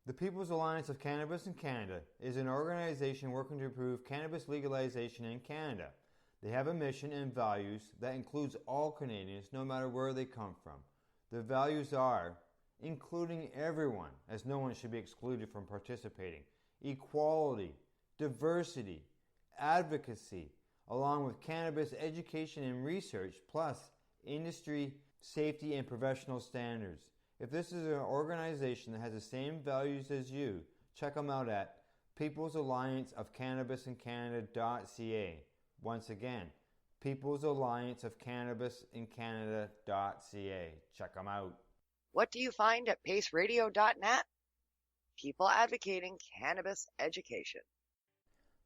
[SPEAKER 1] The People's Alliance of Cannabis in Canada is an organization working to improve cannabis legalization in Canada. They have a mission and values that includes all Canadians, no matter where they come from. The values are including everyone, as no one should be excluded from participating, equality, diversity, advocacy, along with cannabis education and research, plus industry, safety, and professional standards. If this is an organization that has the same values as you, check them out at People's Alliance of Cannabis in Canada.ca. Once again, People's Alliance of Cannabis in Canada.ca. Check them out.
[SPEAKER 8] What do you find at paceradio.net? People advocating cannabis education.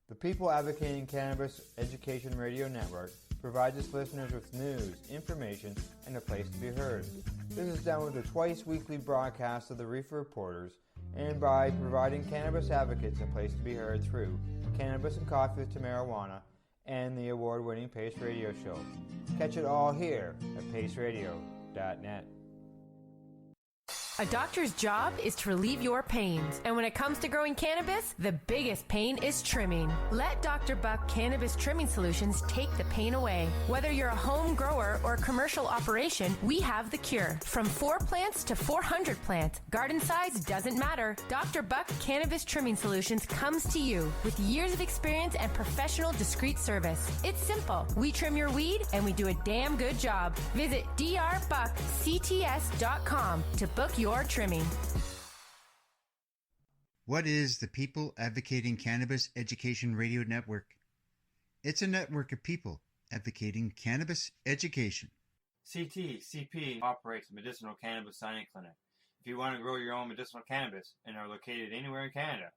[SPEAKER 1] The People Advocating Cannabis Education Radio Network provides its listeners with news, information, and a place to be heard. This is done with a twice-weekly broadcast of the Reefer Reporters and by providing cannabis advocates a place to be heard through Cannabis and Coffee to Marijuana and the award-winning Pace Radio Show. Catch it all here at paceradio.net.
[SPEAKER 9] A doctor's job is to relieve your pains, and when it comes to growing cannabis, the biggest pain is trimming. Let Dr. Buck Cannabis Trimming Solutions take the pain away. Whether you're a home grower or a commercial operation, we have the cure. From 4 plants to 400 plants, garden size doesn't matter. Dr. Buck Cannabis Trimming Solutions comes to you with years of experience and professional discreet service. It's simple. We trim your weed, and we do a damn good job. Visit drbuckcts.com to book your trimming.
[SPEAKER 10] What is the People Advocating Cannabis Education Radio Network? It's a network of people advocating cannabis education.
[SPEAKER 1] CP operates a medicinal cannabis signing clinic. If you want to grow your own medicinal cannabis and are located anywhere in Canada,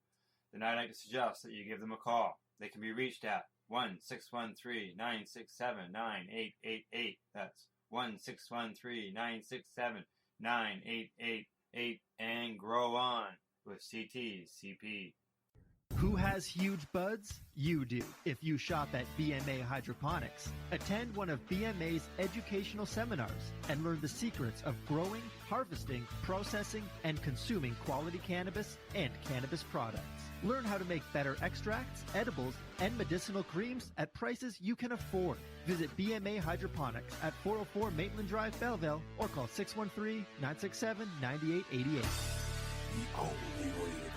[SPEAKER 1] then I'd like to suggest that you give them a call. They can be reached at 1-613-967-9888. That's 1-613-967-9888, and grow on with CTCP.
[SPEAKER 11] Who has huge buds? You do. If you shop at BMA Hydroponics, attend one of BMA's educational seminars and learn the secrets of growing, harvesting, processing, and consuming quality cannabis and cannabis products. Learn how to make better extracts, edibles, and medicinal creams at prices you can afford. Visit BMA Hydroponics at 404 Maitland Drive, Belleville, or call 613-967-9888. The only way to go.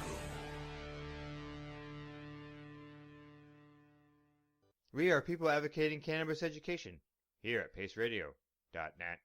[SPEAKER 1] We are People Advocating Cannabis Education here at paceradio.net.